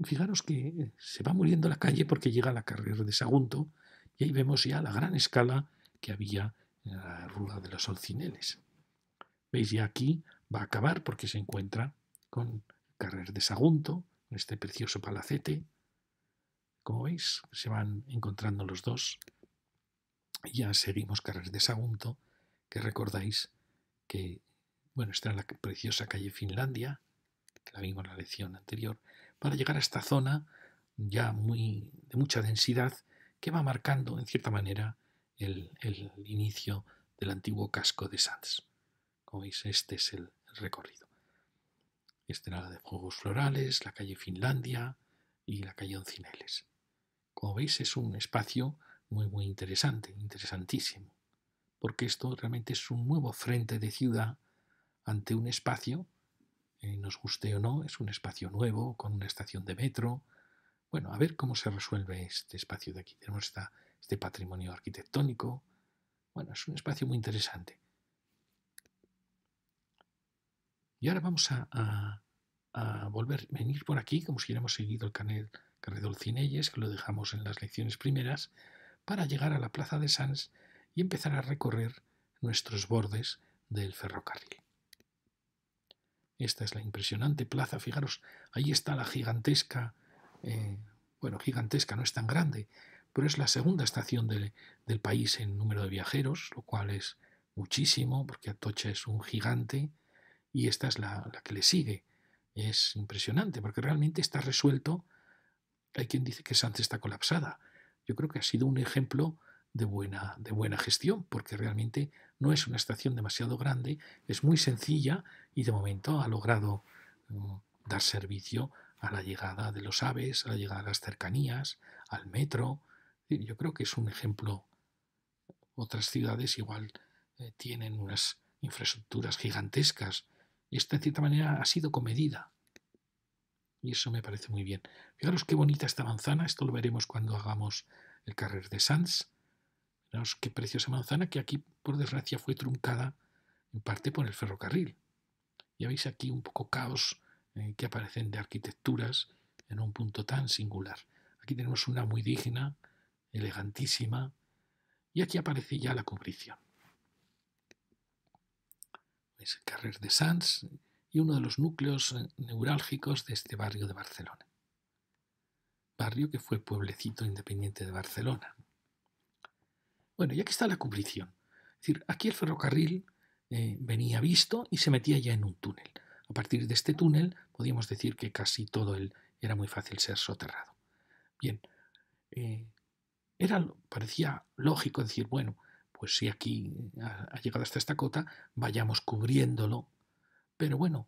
fijaros que se va muriendo la calle porque llega la carrera de Sagunto y ahí vemos ya la gran escala que había en la Rúa de los Olcineles. Veis, ya aquí va a acabar porque se encuentra con Carrer de Sagunto, con este precioso palacete. Como veis, se van encontrando los dos. Y ya seguimos Carrer de Sagunto, que recordáis que, bueno, está en la preciosa calle Finlandia, que la vimos en la lección anterior, para llegar a esta zona ya de mucha densidad que va marcando, en cierta manera, el inicio del antiguo casco de Sants. Como veis, este es el recorrido. Esta era la de Juegos Florales, la calle Finlandia y la calle Olcineles. Como veis, es un espacio muy interesante, interesantísimo, porque esto realmente es un nuevo frente de ciudad ante un espacio, nos guste o no, es un espacio nuevo, con una estación de metro. Bueno, a ver cómo se resuelve este espacio de aquí. Tenemos este patrimonio arquitectónico. Bueno, es un espacio muy interesante. Y ahora vamos a venir por aquí, como si hubiéramos seguido el carrer de Olcinelles, que lo dejamos en las lecciones primeras, para llegar a la plaza de Sants y empezar a recorrer nuestros bordes del ferrocarril. Esta es la impresionante plaza, fijaros, ahí está la gigantesca, gigantesca, no es tan grande, pero es la segunda estación del país en número de viajeros, lo cual es muchísimo, porque Atocha es un gigante, y esta es la que le sigue. Es impresionante, porque realmente está resuelto. Hay quien dice que Sants está colapsada. Yo creo que ha sido un ejemplo de buena gestión, porque realmente no es una estación demasiado grande, es muy sencilla y de momento ha logrado dar servicio a la llegada de los AVEs, a la llegada a las cercanías, al metro. Yo creo que es un ejemplo. Otras ciudades igual tienen unas infraestructuras gigantescas. Esta, en cierta manera, ha sido comedida. Y eso me parece muy bien. Fijaros qué bonita esta manzana. Esto lo veremos cuando hagamos el Carrer de Sants. Fijaros qué preciosa manzana, que aquí, por desgracia, fue truncada en parte por el ferrocarril. Ya veis aquí un poco caos que aparecen de arquitecturas en un punto tan singular. Aquí tenemos una muy digna, elegantísima, y aquí aparece ya la cubrición. Es el Carrer de Sants y uno de los núcleos neurálgicos de este barrio de Barcelona. Barrio que fue pueblecito independiente de Barcelona. Bueno, y aquí está la cubrición. Es decir, aquí el ferrocarril venía visto y se metía ya en un túnel. A partir de este túnel podíamos decir que casi todo era muy fácil ser soterrado. Bien, parecía lógico decir, bueno, pues si aquí ha llegado hasta esta cota, vayamos cubriéndolo. Pero bueno,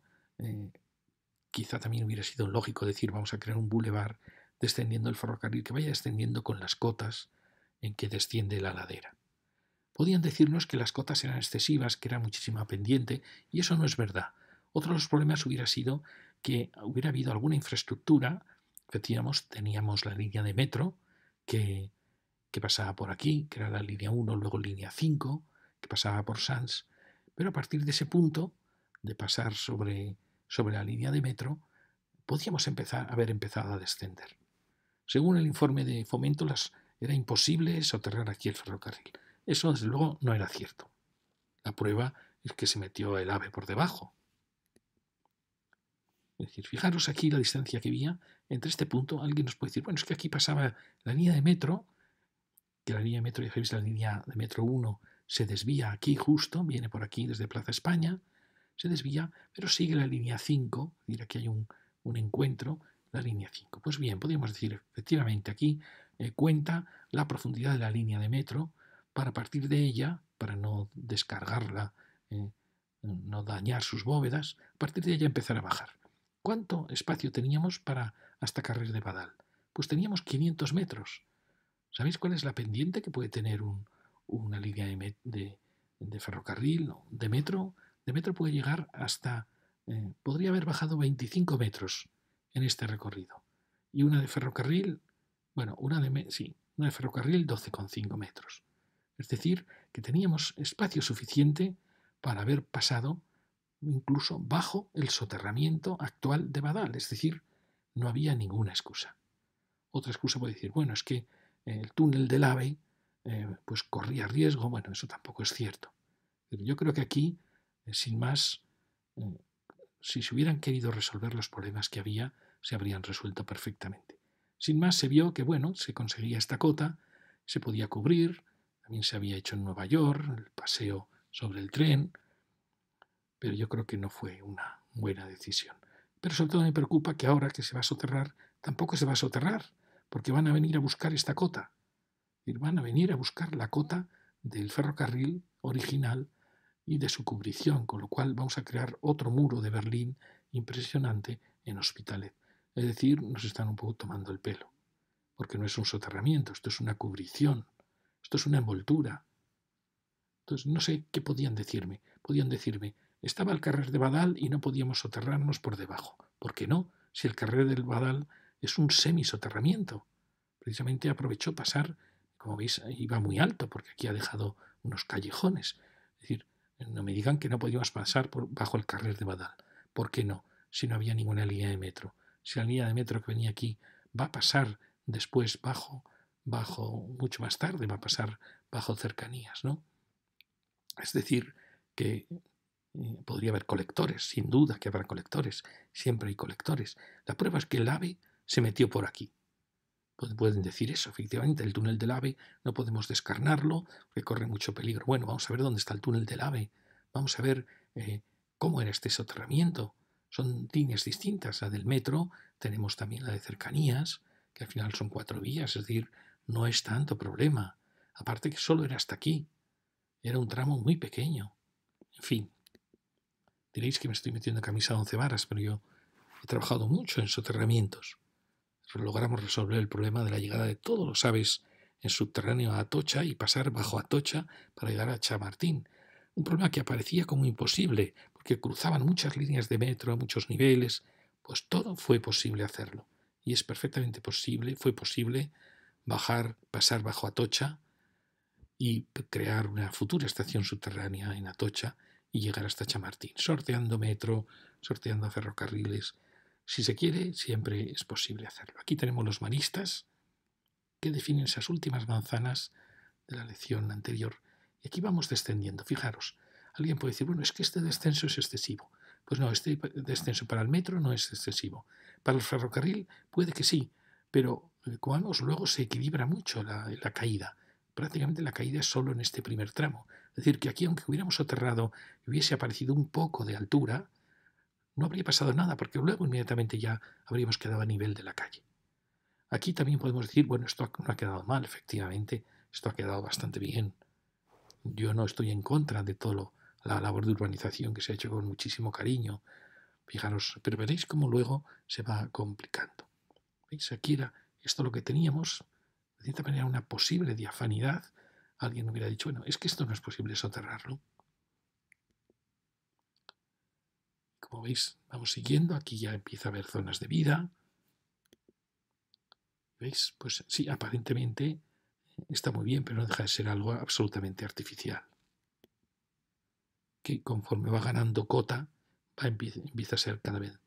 quizá también hubiera sido lógico decir, vamos a crear un bulevar descendiendo el ferrocarril que vaya descendiendo con las cotas en que desciende la ladera. Podían decirnos que las cotas eran excesivas, que era muchísima pendiente, y eso no es verdad. Otro de los problemas hubiera sido que hubiera habido alguna infraestructura, teníamos la línea de metro que pasaba por aquí, que era la línea 1, luego línea 5, que pasaba por Sants, pero a partir de ese punto, de pasar sobre la línea de metro, podíamos haber empezado a descender. Según el informe de Fomento, era imposible soterrar aquí el ferrocarril. Eso, desde luego, no era cierto. La prueba es que se metió el AVE por debajo. Es decir, fijaros aquí la distancia que había entre este punto. Alguien nos puede decir, bueno, es que aquí pasaba la línea de metro, que la línea de metro, ya sabéis, la línea de metro 1 se desvía aquí justo, viene por aquí desde Plaza España, se desvía, pero sigue la línea 5, es decir, aquí hay un encuentro, la línea 5. Pues bien, podríamos decir, efectivamente, aquí cuenta la profundidad de la línea de metro, para partir de ella, para no descargarla, no dañar sus bóvedas, a partir de ella empezar a bajar. ¿Cuánto espacio teníamos hasta Carrer de Badal? Pues teníamos 500 metros. ¿Sabéis cuál es la pendiente que puede tener una línea de ferrocarril, de metro? De metro puede llegar hasta, podría haber bajado 25 metros en este recorrido. Y una de ferrocarril, una de ferrocarril 12,5 metros. Es decir, que teníamos espacio suficiente para haber pasado incluso bajo el soterramiento actual de Badal. Es decir, No había ninguna excusa. Otra excusa puede decir, bueno, es que el túnel del AVE pues corría riesgo. Bueno, eso tampoco es cierto. Pero yo creo que aquí, sin más, eh, si se hubieran querido resolver los problemas que había, se habrían resuelto perfectamente. Sin más, se vio que, bueno, se conseguía esta cota, se podía cubrir, también se había hecho en Nueva York, el paseo sobre el tren, pero yo creo que no fue una buena decisión. Pero sobre todo me preocupa que ahora que se va a soterrar, tampoco se va a soterrar, porque van a venir a buscar esta cota. Van a venir a buscar la cota del ferrocarril original y de su cubrición, con lo cual vamos a crear otro muro de Berlín impresionante en Hospitalet. Es decir, nos están un poco tomando el pelo, porque no es un soterramiento, esto es una cubrición, esto es una envoltura. Entonces, no sé qué podían decirme. Podían decirme, estaba el carrer de Badal y no podíamos soterrarnos por debajo. ¿Por qué no? Si el carrer del Badal es un semisoterramiento. Precisamente aprovechó pasar, como veis, iba muy alto, porque aquí ha dejado unos callejones. Es decir, no me digan que no podíamos pasar por bajo el carrer de Badal. ¿Por qué no? Si no había ninguna línea de metro. Si la línea de metro que venía aquí va a pasar después mucho más tarde, va a pasar bajo cercanías, ¿no? Es decir, que podría haber colectores, sin duda que habrá colectores, siempre hay colectores. La prueba es que el AVE se metió por aquí. Pueden decir eso, efectivamente, el túnel del AVE no podemos descarnarlo, porque corre mucho peligro. Bueno, vamos a ver dónde está el túnel del AVE, vamos a ver cómo era este soterramiento. Son líneas distintas, la del metro, tenemos también la de cercanías, que al final son 4 vías, es decir, no es tanto problema. Aparte que solo era hasta aquí, era un tramo muy pequeño. En fin, diréis que me estoy metiendo en camisa de 11 varas, pero yo he trabajado mucho en soterramientos. Logramos resolver el problema de la llegada de todos los aves en subterráneo a Atocha y pasar bajo Atocha para llegar a Chamartín. Un problema que aparecía como imposible, porque cruzaban muchas líneas de metro a muchos niveles. Pues todo fue posible hacerlo. Y es perfectamente posible, fue posible pasar bajo Atocha y crear una futura estación subterránea en Atocha y llegar hasta Chamartín, sorteando metro, sorteando ferrocarriles. Si se quiere, siempre es posible hacerlo. Aquí tenemos los maristas que definen esas últimas manzanas de la lección anterior. Y aquí vamos descendiendo. Fijaros, alguien puede decir, bueno, es que este descenso es excesivo. Pues no, este descenso para el metro no es excesivo. Para el ferrocarril puede que sí, pero como vemos, luego se equilibra mucho la caída. Prácticamente la caída es solo en este primer tramo. Es decir, que aquí, aunque hubiéramos soterrado y hubiese aparecido un poco de altura, no habría pasado nada, porque luego inmediatamente ya habríamos quedado a nivel de la calle. Aquí también podemos decir, bueno, esto no ha quedado mal, efectivamente, esto ha quedado bastante bien. Yo no estoy en contra de toda la labor de urbanización que se ha hecho con muchísimo cariño. Fijaros, pero veréis cómo luego se va complicando. ¿Veis? Aquí era esto lo que teníamos, de cierta manera una posible diafanidad. Alguien hubiera dicho, bueno, es que esto no es posible soterrarlo. Como veis, vamos siguiendo, aquí ya empieza a haber zonas de vida. ¿Veis? Pues sí, aparentemente está muy bien, pero no deja de ser algo absolutamente artificial. Que conforme va ganando cota, empieza a ser cada vez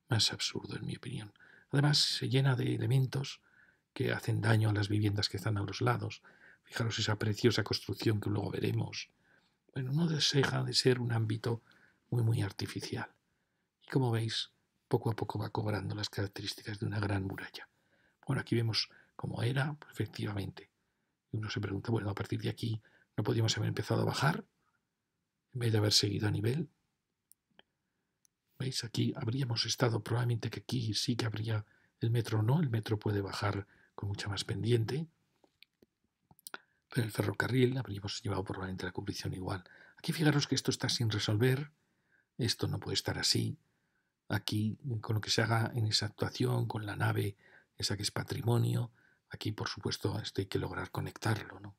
más absurdo, en mi opinión. Además, se llena de elementos que hacen daño a las viviendas que están a los lados. Fijaros esa preciosa construcción que luego veremos. Bueno, no deja de ser un ámbito muy, muy artificial. Y como veis, poco a poco va cobrando las características de una gran muralla. Bueno, aquí vemos cómo era, pues, efectivamente. Y uno se pregunta, bueno, a partir de aquí no podíamos haber empezado a bajar en vez de haber seguido a nivel. ¿Veis? Aquí habríamos estado, probablemente que aquí sí que habría el metro, no, el metro puede bajar con mucha más pendiente, pero el ferrocarril habríamos llevado probablemente la cubrición igual. Aquí fijaros que esto está sin resolver, esto no puede estar así. Aquí, con lo que se haga en esa actuación, con la nave, esa que es patrimonio, aquí por supuesto esto hay que lograr conectarlo, ¿no?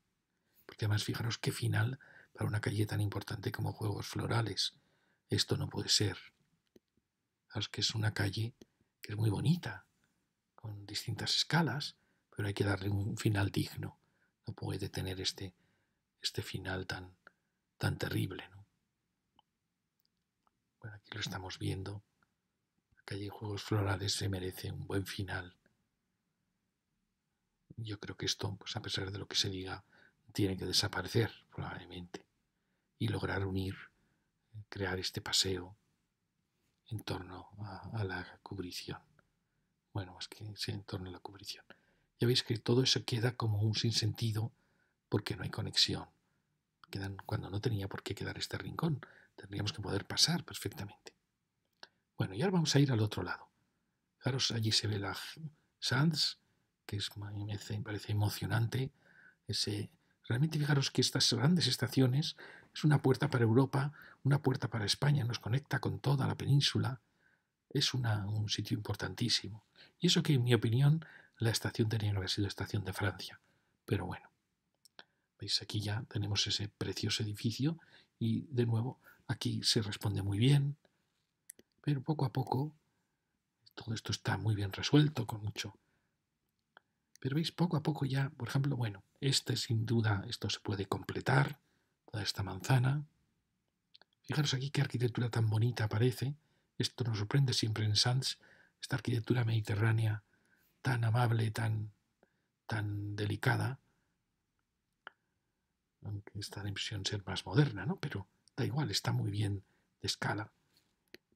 Porque además fijaros qué final para una calle tan importante como Juegos Florales. Esto no puede ser. Fijaros que es una calle que es muy bonita, con distintas escalas, pero hay que darle un final digno. No puede tener este final tan terrible, ¿no? Bueno, aquí lo estamos viendo. calle Juegos Florales se merece un buen final. Yo creo que esto, pues a pesar de lo que se diga, tiene que desaparecer probablemente y lograr unir, crear este paseo en torno a la cubrición. Bueno, más que sí, en torno a la cubrición. Ya veis que todo eso queda como un sinsentido porque no hay conexión. Quedan cuando no tenía por qué quedar este rincón. Tendríamos que poder pasar perfectamente. Bueno, y ahora vamos a ir al otro lado. Fijaros, allí se ve la Sands, que me parece emocionante. Realmente fijaros que estas grandes estaciones es una puerta para Europa, una puerta para España, nos conecta con toda la península. Es un sitio importantísimo. Y eso que, en mi opinión, la estación tenía que haber sido estación de Francia. Pero bueno, veis, aquí ya tenemos ese precioso edificio y, de nuevo, aquí se responde muy bien. Pero poco a poco, todo esto está muy bien resuelto, con mucho. Pero veis, poco a poco ya, por ejemplo, bueno, sin duda, esto se puede completar, toda esta manzana. Fijaros aquí qué arquitectura tan bonita aparece. Esto nos sorprende siempre en Sands, esta arquitectura mediterránea tan amable, tan delicada, aunque está la impresión de ser más moderna, ¿no? Pero da igual, está muy bien de escala.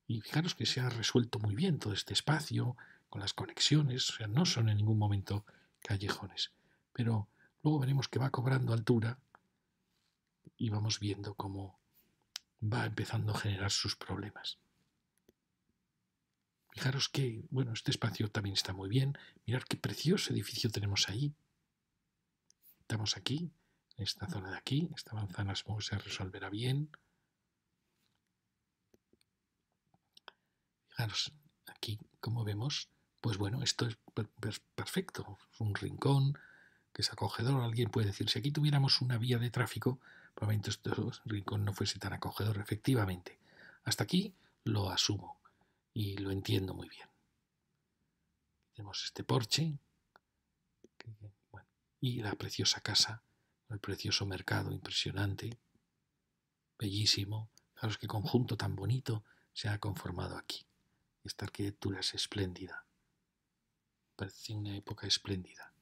Y fijaros que se ha resuelto muy bien todo este espacio, con las conexiones, o sea, no son en ningún momento callejones. Pero luego veremos que va cobrando altura y vamos viendo cómo va empezando a generar sus problemas. Fijaros que, bueno, este espacio también está muy bien. Mirad qué precioso edificio tenemos ahí. Estamos aquí, en esta zona de aquí. Esta manzana se resolverá bien. Fijaros aquí, como vemos, pues bueno, esto es perfecto. Es un rincón que es acogedor. Alguien puede decir, si aquí tuviéramos una vía de tráfico, probablemente este rincón no fuese tan acogedor. Efectivamente, hasta aquí lo asumo y lo entiendo muy bien. Tenemos este porche bueno, y la preciosa casa, el precioso mercado impresionante, bellísimo. Fijaros qué conjunto tan bonito se ha conformado aquí. Esta arquitectura es espléndida. Parece una época espléndida.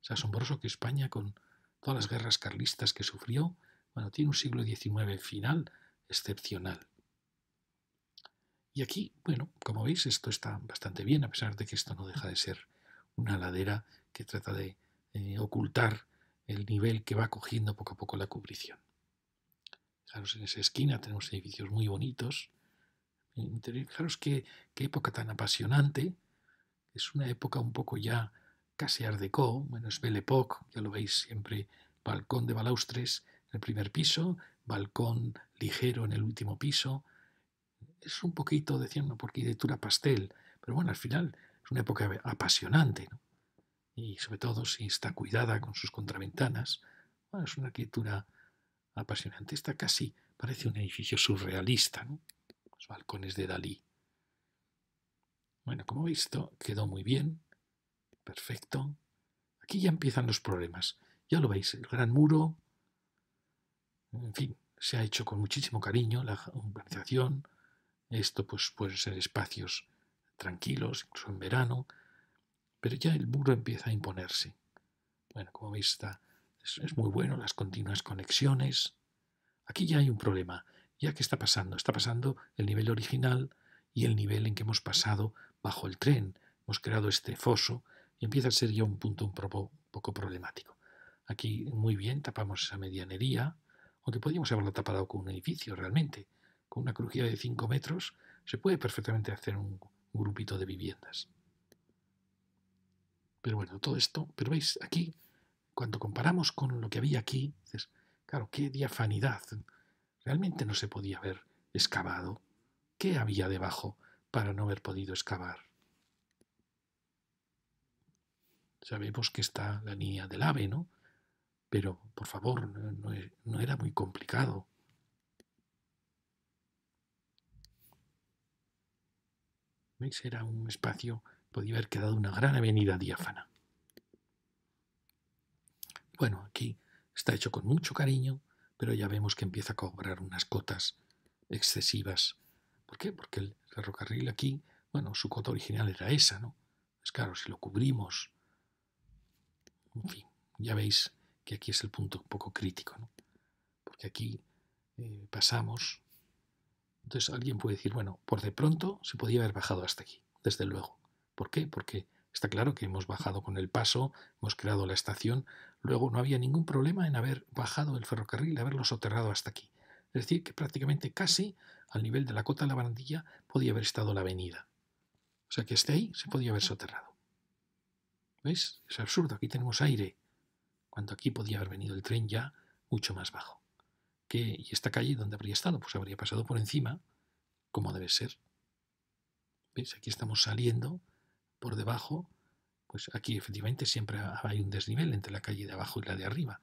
Es asombroso que España, con todas las guerras carlistas que sufrió, bueno, tiene un siglo XIX final excepcional. Y aquí, bueno, como veis, esto está bastante bien, a pesar de que esto no deja de ser una ladera que trata de ocultar el nivel que va cogiendo poco a poco la cubrición. Fijaros, en esa esquina tenemos edificios muy bonitos. Fijaros qué época tan apasionante. Es una época un poco ya casi art déco, bueno, es Belle Époque, ya lo veis siempre, balcón de balaustres en el primer piso, balcón ligero en el último piso. Es un poquito, decía, una arquitectura pastel, pero bueno, al final es una época apasionante, ¿no? Y sobre todo si está cuidada con sus contraventanas, bueno, es una arquitectura apasionante. Esta casi parece un edificio surrealista, ¿no? Los balcones de Dalí. Bueno, como veis, esto quedó muy bien, perfecto. Aquí ya empiezan los problemas. Ya lo veis, el gran muro, en fin, se ha hecho con muchísimo cariño la urbanización. Esto pues puede ser espacios tranquilos, incluso en verano, pero ya el muro empieza a imponerse. Bueno, como veis, es muy bueno, las continuas conexiones. Aquí ya hay un problema. ¿Ya qué está pasando? Está pasando el nivel original y el nivel en que hemos pasado bajo el tren. Hemos creado este foso y empieza a ser ya un punto un poco problemático. Aquí muy bien tapamos esa medianería, aunque podríamos haberlo tapado con un edificio realmente. Con una crujía de 5 metros se puede perfectamente hacer un grupito de viviendas. Pero bueno, todo esto, pero veis, aquí, cuando comparamos con lo que había aquí, dices, claro, qué diafanidad. Realmente no se podía haber excavado. ¿Qué había debajo para no haber podido excavar? Sabemos que está la línea del AVE, ¿no? Pero, por favor, no era muy complicado. ¿Veis? Era un espacio, podía haber quedado una gran avenida diáfana. Bueno, aquí está hecho con mucho cariño, pero ya vemos que empieza a cobrar unas cotas excesivas. ¿Por qué? Porque el ferrocarril aquí Bueno, su cota original era esa, ¿no? Pues claro, si lo cubrimos, en fin, ya veis que aquí es el punto un poco crítico, ¿no? Porque aquí pasamos. Entonces alguien puede decir, bueno, por de pronto se podía haber bajado hasta aquí, desde luego. ¿Por qué? Porque está claro que hemos bajado con el paso, hemos creado la estación, luego no había ningún problema en haber bajado el ferrocarril y haberlo soterrado hasta aquí. Es decir, que prácticamente casi al nivel de la cota de la barandilla podía haber estado la avenida. O sea que hasta ahí se podía haber soterrado. ¿Veis? Es absurdo, aquí tenemos aire, cuando aquí podía haber venido el tren ya mucho más bajo. ¿Y esta calle dónde habría estado? Pues habría pasado por encima, como debe ser. ¿Veis? Aquí estamos saliendo por debajo, pues aquí efectivamente siempre hay un desnivel entre la calle de abajo y la de arriba.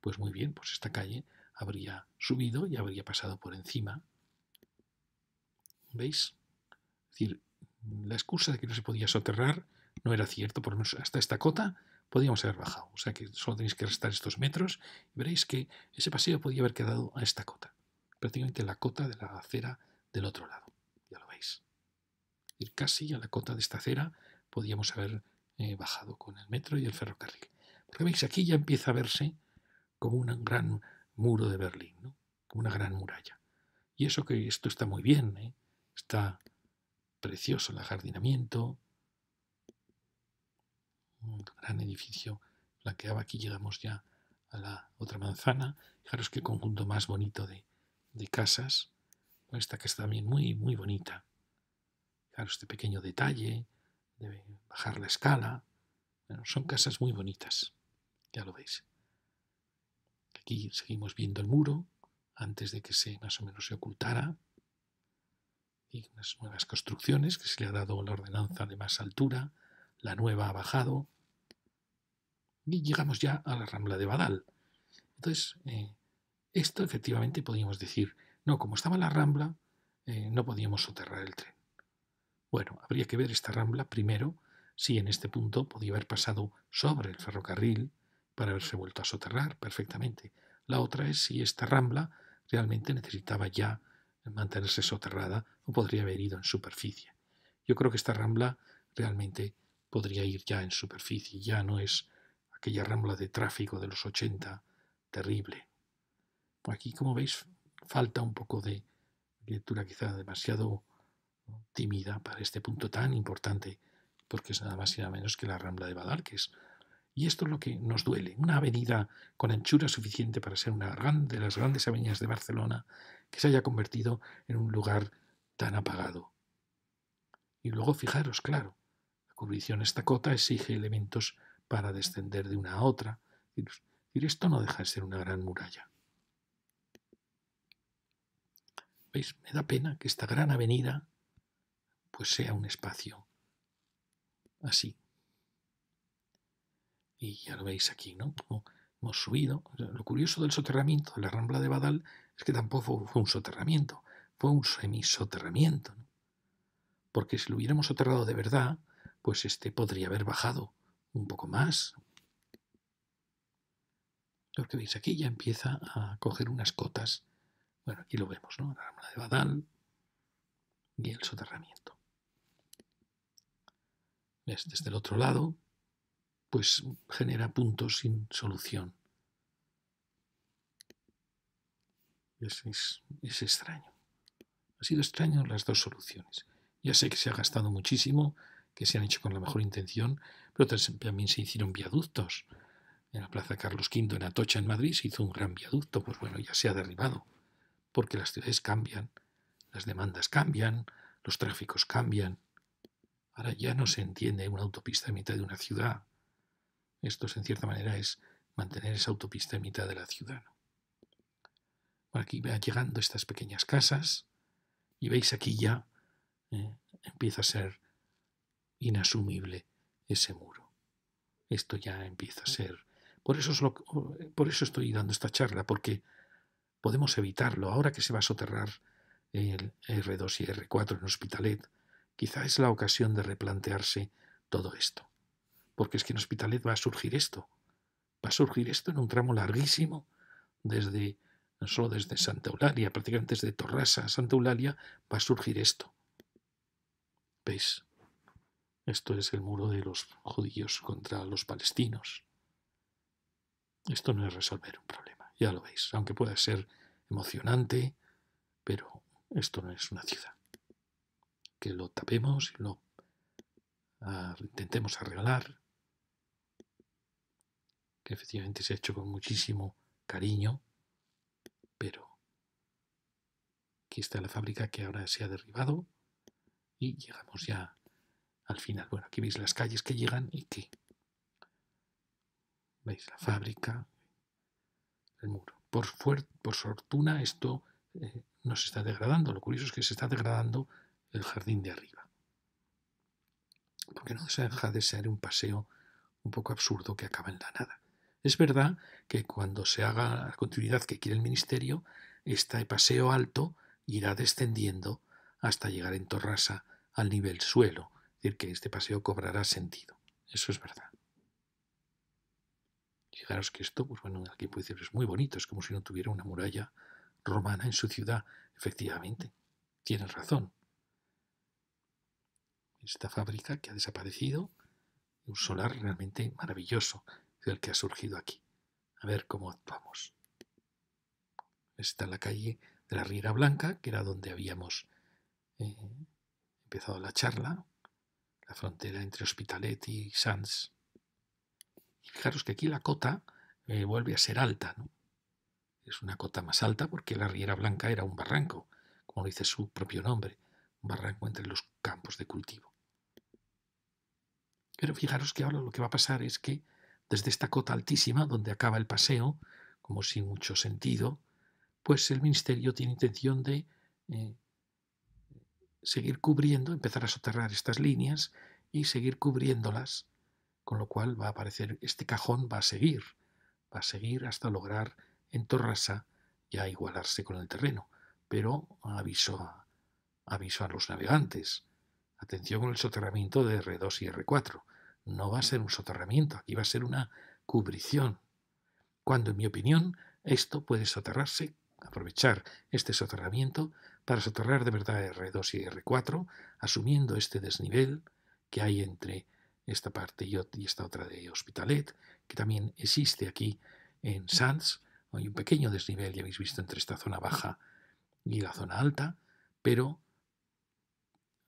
Pues muy bien, pues esta calle habría subido y habría pasado por encima. ¿Veis? Es decir, la excusa de que no se podía soterrar no era cierto, por lo menos hasta esta cota podíamos haber bajado. O sea que solo tenéis que restar estos metros y veréis que ese paseo podía haber quedado a esta cota. Prácticamente la cota de la acera del otro lado. Ya lo veis. Ir casi a la cota de esta acera podíamos haber bajado con el metro y el ferrocarril. Porque veis, aquí ya empieza a verse como un gran muro de Berlín, ¿no? Como una gran muralla. Y eso que esto está muy bien, ¿eh? Está precioso el ajardinamiento, un gran edificio blanqueaba. Aquí llegamos ya a la otra manzana. Fijaros qué conjunto más bonito de casas. Esta que está también muy, muy bonita. Fijaros este pequeño detalle de bajar la escala. Bueno, son casas muy bonitas, ya lo veis. Aquí seguimos viendo el muro antes de que más o menos se ocultara. Y unas nuevas construcciones que se le ha dado la ordenanza de más altura. La nueva ha bajado. Y llegamos ya a la Rambla de Badal. Entonces, esto efectivamente podíamos decir, no, como estaba la Rambla, no podíamos soterrar el tren. Bueno, habría que ver esta Rambla primero, si en este punto podía haber pasado sobre el ferrocarril para haberse vuelto a soterrar perfectamente. La otra es si esta Rambla realmente necesitaba ya mantenerse soterrada o podría haber ido en superficie. Yo creo que esta Rambla realmente podría ir ya en superficie, ya no es aquella Rambla de tráfico de los 80 terrible. Aquí, como veis, falta un poco de lectura, quizá demasiado tímida para este punto tan importante, porque es nada más y nada menos que la Rambla de Badal, y esto es lo que nos duele, una avenida con anchura suficiente para ser una de las grandes avenidas de Barcelona, que se haya convertido en un lugar tan apagado. Y luego, fijaros, claro, la cubrición esta cota exige elementos para descender de una a otra. Es decir, esto no deja de ser una gran muralla. ¿Veis? Me da pena que esta gran avenida pues sea un espacio así. Y ya lo veis aquí, ¿no? Como hemos subido. Lo curioso del soterramiento de la Rambla de Badal es que tampoco fue un soterramiento, fue un semisoterramiento, ¿no? Porque si lo hubiéramos soterrado de verdad, pues podría haber bajado un poco más. Lo que veis aquí ya empieza a coger unas cotas. Bueno, aquí lo vemos, ¿no? La Rambla de Badal y el soterramiento. ¿Ves? Desde el otro lado, pues genera puntos sin solución. Es extraño. Ha sido extraño las dos soluciones. Ya sé que se ha gastado muchísimo, que se han hecho con la mejor intención, pero también se hicieron viaductos. En la Plaza Carlos V, en Atocha, en Madrid, se hizo un gran viaducto. Pues bueno, ya se ha derribado, porque las ciudades cambian, las demandas cambian, los tráficos cambian. Ahora ya no se entiende una autopista en mitad de una ciudad. Esto, en cierta manera, es mantener esa autopista en mitad de la ciudad. Bueno, aquí va llegando estas pequeñas casas y veis aquí ya empieza a ser inasumible ese muro. Esto ya empieza a ser... Por eso estoy dando esta charla, porque podemos evitarlo. Ahora que se va a soterrar el R2 y R4 en Hospitalet, quizá es la ocasión de replantearse todo esto. Porque es que en Hospitalet va a surgir esto. Va a surgir esto en un tramo larguísimo, no solo desde Santa Eulalia, prácticamente desde Torrassa a Santa Eulalia, va a surgir esto. ¿Veis? Esto es el muro de los judíos contra los palestinos. Esto no es resolver un problema, ya lo veis, aunque pueda ser emocionante, pero esto no es una ciudad. Que lo tapemos y lo intentemos arreglar, que efectivamente se ha hecho con muchísimo cariño, pero aquí está la fábrica que ahora se ha derribado y llegamos ya al final. Bueno, aquí veis las calles que llegan y que veis la fábrica, el muro. Por fortuna esto no se está degradando. Lo curioso es que se está degradando el jardín de arriba. Porque no deja de ser un paseo un poco absurdo que acaba en la nada. Es verdad que cuando se haga la continuidad que quiere el Ministerio, este paseo alto irá descendiendo hasta llegar en Torrasa al nivel suelo. Es decir, que este paseo cobrará sentido. Eso es verdad. Fijaros que esto, pues bueno, aquí puede decir, es muy bonito, es como si no tuviera una muralla romana en su ciudad. Efectivamente, tienes razón. Esta fábrica que ha desaparecido, un solar realmente maravilloso, el que ha surgido aquí. A ver cómo actuamos. Está la calle de la Riera Blanca, que era donde habíamos empezado la charla, la frontera entre Hospitalet y Sants. Y fijaros que aquí la cota vuelve a ser alta, ¿no? Es una cota más alta porque la Riera Blanca era un barranco, como dice su propio nombre, un barranco entre los campos de cultivo. Pero fijaros que ahora lo que va a pasar es que desde esta cota altísima, donde acaba el paseo, como sin mucho sentido, pues el Ministerio tiene intención de seguir cubriendo, empezar a soterrar estas líneas y seguir cubriéndolas, con lo cual va a aparecer, este cajón va a seguir hasta lograr en Torrasa ya igualarse con el terreno. Pero aviso a los navegantes, atención con el soterramiento de R2 y R4. No va a ser un soterramiento, aquí va a ser una cubrición. Cuando, en mi opinión, esto puede soterrarse, aprovechar este soterramiento para soterrar de verdad R2 y R4, asumiendo este desnivel que hay entre esta parte y esta otra de Hospitalet, que también existe aquí en Sants. Hay un pequeño desnivel, ya habéis visto, entre esta zona baja y la zona alta, pero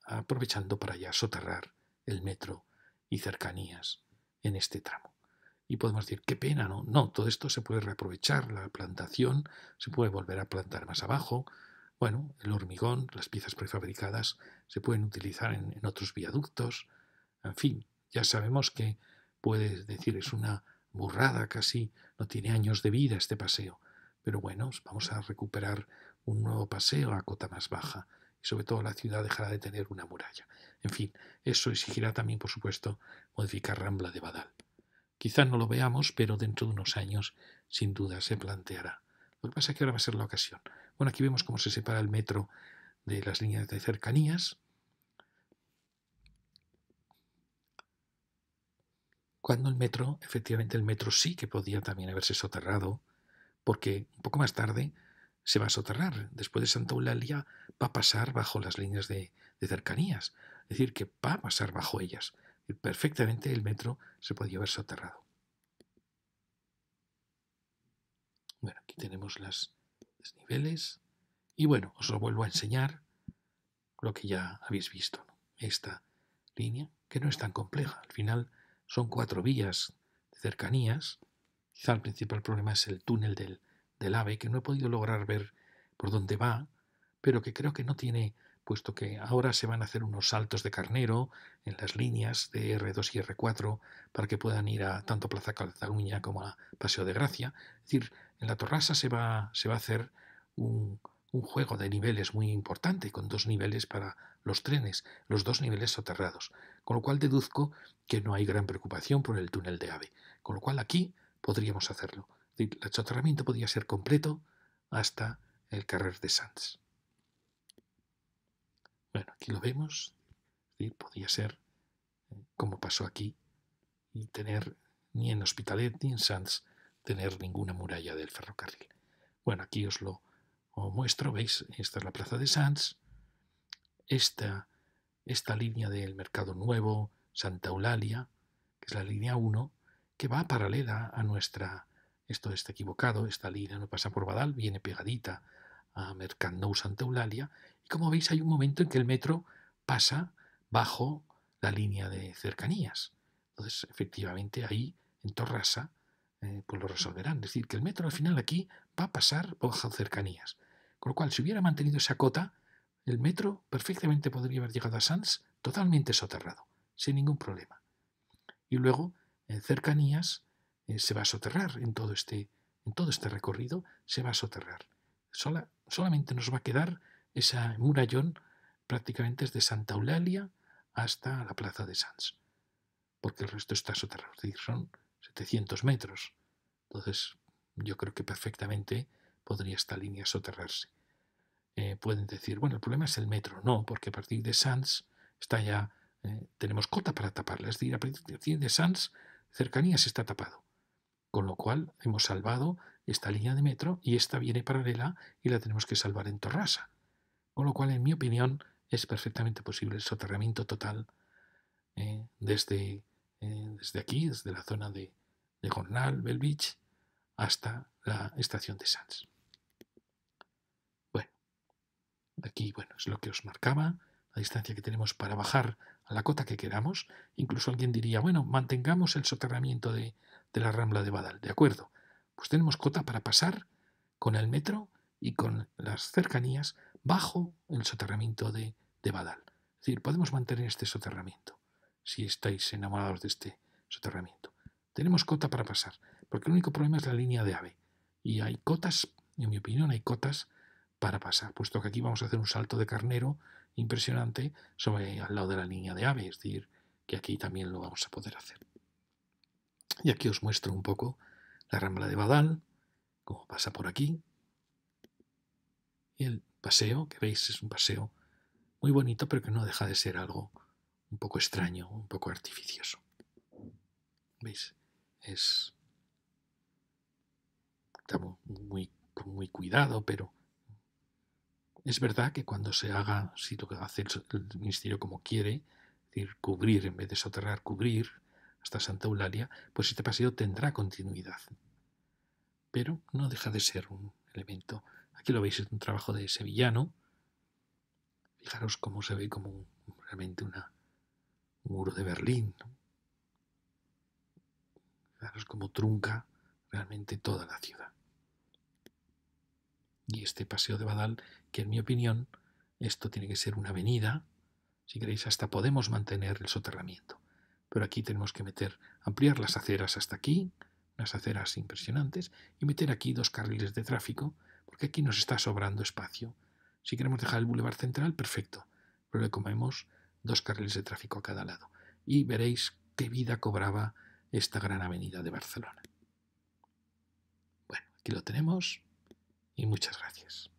aprovechando para ya soterrar el metro y cercanías en este tramo. Y podemos decir, qué pena, ¿no? No, todo esto se puede reaprovechar, la plantación se puede volver a plantar más abajo. Bueno, el hormigón, las piezas prefabricadas se pueden utilizar en otros viaductos. En fin, ya sabemos que puedes decir, es una burrada casi, no tiene años de vida este paseo. Pero bueno, vamos a recuperar un nuevo paseo a cota más baja. Y sobre todo la ciudad dejará de tener una muralla. En fin, eso exigirá también, por supuesto, modificar Rambla de Badal. Quizá no lo veamos, pero dentro de unos años sin duda se planteará. Lo que pasa es que ahora va a ser la ocasión. Bueno, aquí vemos cómo se separa el metro de las líneas de cercanías. Cuando efectivamente el metro sí que podía también haberse soterrado, porque un poco más tarde se va a soterrar. Después de Santa Eulalia va a pasar bajo las líneas de cercanías. Es decir, que va a pasar bajo ellas. Y perfectamente el metro se podía haber soterrado. Bueno, aquí tenemos los desniveles. Y bueno, os lo vuelvo a enseñar, lo que ya habéis visto, ¿no? Esta línea, que no es tan compleja. Al final son 4 vías de cercanías. Quizá el principal problema es el túnel del AVE, que no he podido lograr ver por dónde va, pero que creo que no tiene, puesto que ahora se van a hacer unos saltos de carnero en las líneas de R2 y R4 para que puedan ir a tanto Plaza Cataluña como a Paseo de Gracia. Es decir, en la Torrasa se va a hacer un juego de niveles muy importante, con 2 niveles para los trenes, los 2 niveles soterrados, con lo cual deduzco que no hay gran preocupación por el túnel de AVE, con lo cual aquí podríamos hacerlo. Es decir, el soterramiento podría ser completo hasta el Carrer de Sants. Bueno, aquí lo vemos, es decir, podría ser como pasó aquí, y tener ni en Hospitalet ni en Sants tener ninguna muralla del ferrocarril. Bueno, aquí os muestro, veis, esta es la plaza de Sants, esta esta línea del Mercado Nuevo, Santa Eulalia, que es la línea 1, que va paralela a nuestra... Esto está equivocado, esta línea no pasa por Badal, viene pegadita a Mercat Nou Santa Eulalia, y como veis hay un momento en que el metro pasa bajo la línea de cercanías. Entonces, efectivamente, ahí, en Torrassa, pues lo resolverán. Es decir, que el metro al final aquí va a pasar bajo cercanías. Con lo cual, si hubiera mantenido esa cota, el metro perfectamente podría haber llegado a Sants totalmente soterrado, sin ningún problema. Y luego, en cercanías, se va a soterrar en todo este recorrido, se va a soterrar. Solamente nos va a quedar ese murallón prácticamente desde Santa Eulalia hasta la plaza de Sants, porque el resto está soterrado, es decir, son 700 metros. Entonces, yo creo que perfectamente podría esta línea soterrarse. Pueden decir, bueno, el problema es el metro. No, porque a partir de Sants está ya, tenemos cota para taparla. Es decir, a partir de Sants, cercanías está tapado. Con lo cual hemos salvado esta línea de metro y esta viene paralela y la tenemos que salvar en Torrassa. Con lo cual, en mi opinión, es perfectamente posible el soterramiento total desde aquí, desde la zona de Gornal, Bellvitge, hasta la estación de Sants. Bueno, aquí es lo que os marcaba, la distancia que tenemos para bajar a la cota que queramos. Incluso alguien diría, bueno, mantengamos el soterramiento de la Rambla de Badal. De acuerdo, pues tenemos cota para pasar con el metro y con las cercanías bajo el soterramiento de Badal. Es decir, podemos mantener este soterramiento, si estáis enamorados de este soterramiento. Tenemos cota para pasar, porque el único problema es la línea de AVE. Y hay cotas, en mi opinión, hay cotas para pasar, puesto que aquí vamos a hacer un salto de carnero impresionante al lado de la línea de AVE, es decir, que aquí también lo vamos a poder hacer. Y aquí os muestro un poco la Rambla de Badal, como pasa por aquí. Y el paseo, que veis, es un paseo muy bonito, pero que no deja de ser algo un poco extraño, un poco artificioso. ¿Veis? Está con muy cuidado, pero es verdad que cuando se haga, si lo hace el Ministerio como quiere, es decir, cubrir en vez de soterrar, cubrir hasta Santa Eulalia, pues este paseo tendrá continuidad. Pero no deja de ser un elemento. Aquí lo veis, es un trabajo de sevillano. Fijaros cómo se ve como realmente un muro de Berlín, ¿no? Fijaros cómo trunca realmente toda la ciudad. Y este paseo de Badal, que en mi opinión, esto tiene que ser una avenida. Si queréis, hasta podemos mantener el soterramiento. Pero aquí tenemos que ampliar las aceras hasta aquí, unas aceras impresionantes, y meter aquí 2 carriles de tráfico, porque aquí nos está sobrando espacio. Si queremos dejar el bulevar central, perfecto, pero le comemos 2 carriles de tráfico a cada lado. Y veréis qué vida cobraba esta gran avenida de Barcelona. Bueno, aquí lo tenemos y muchas gracias.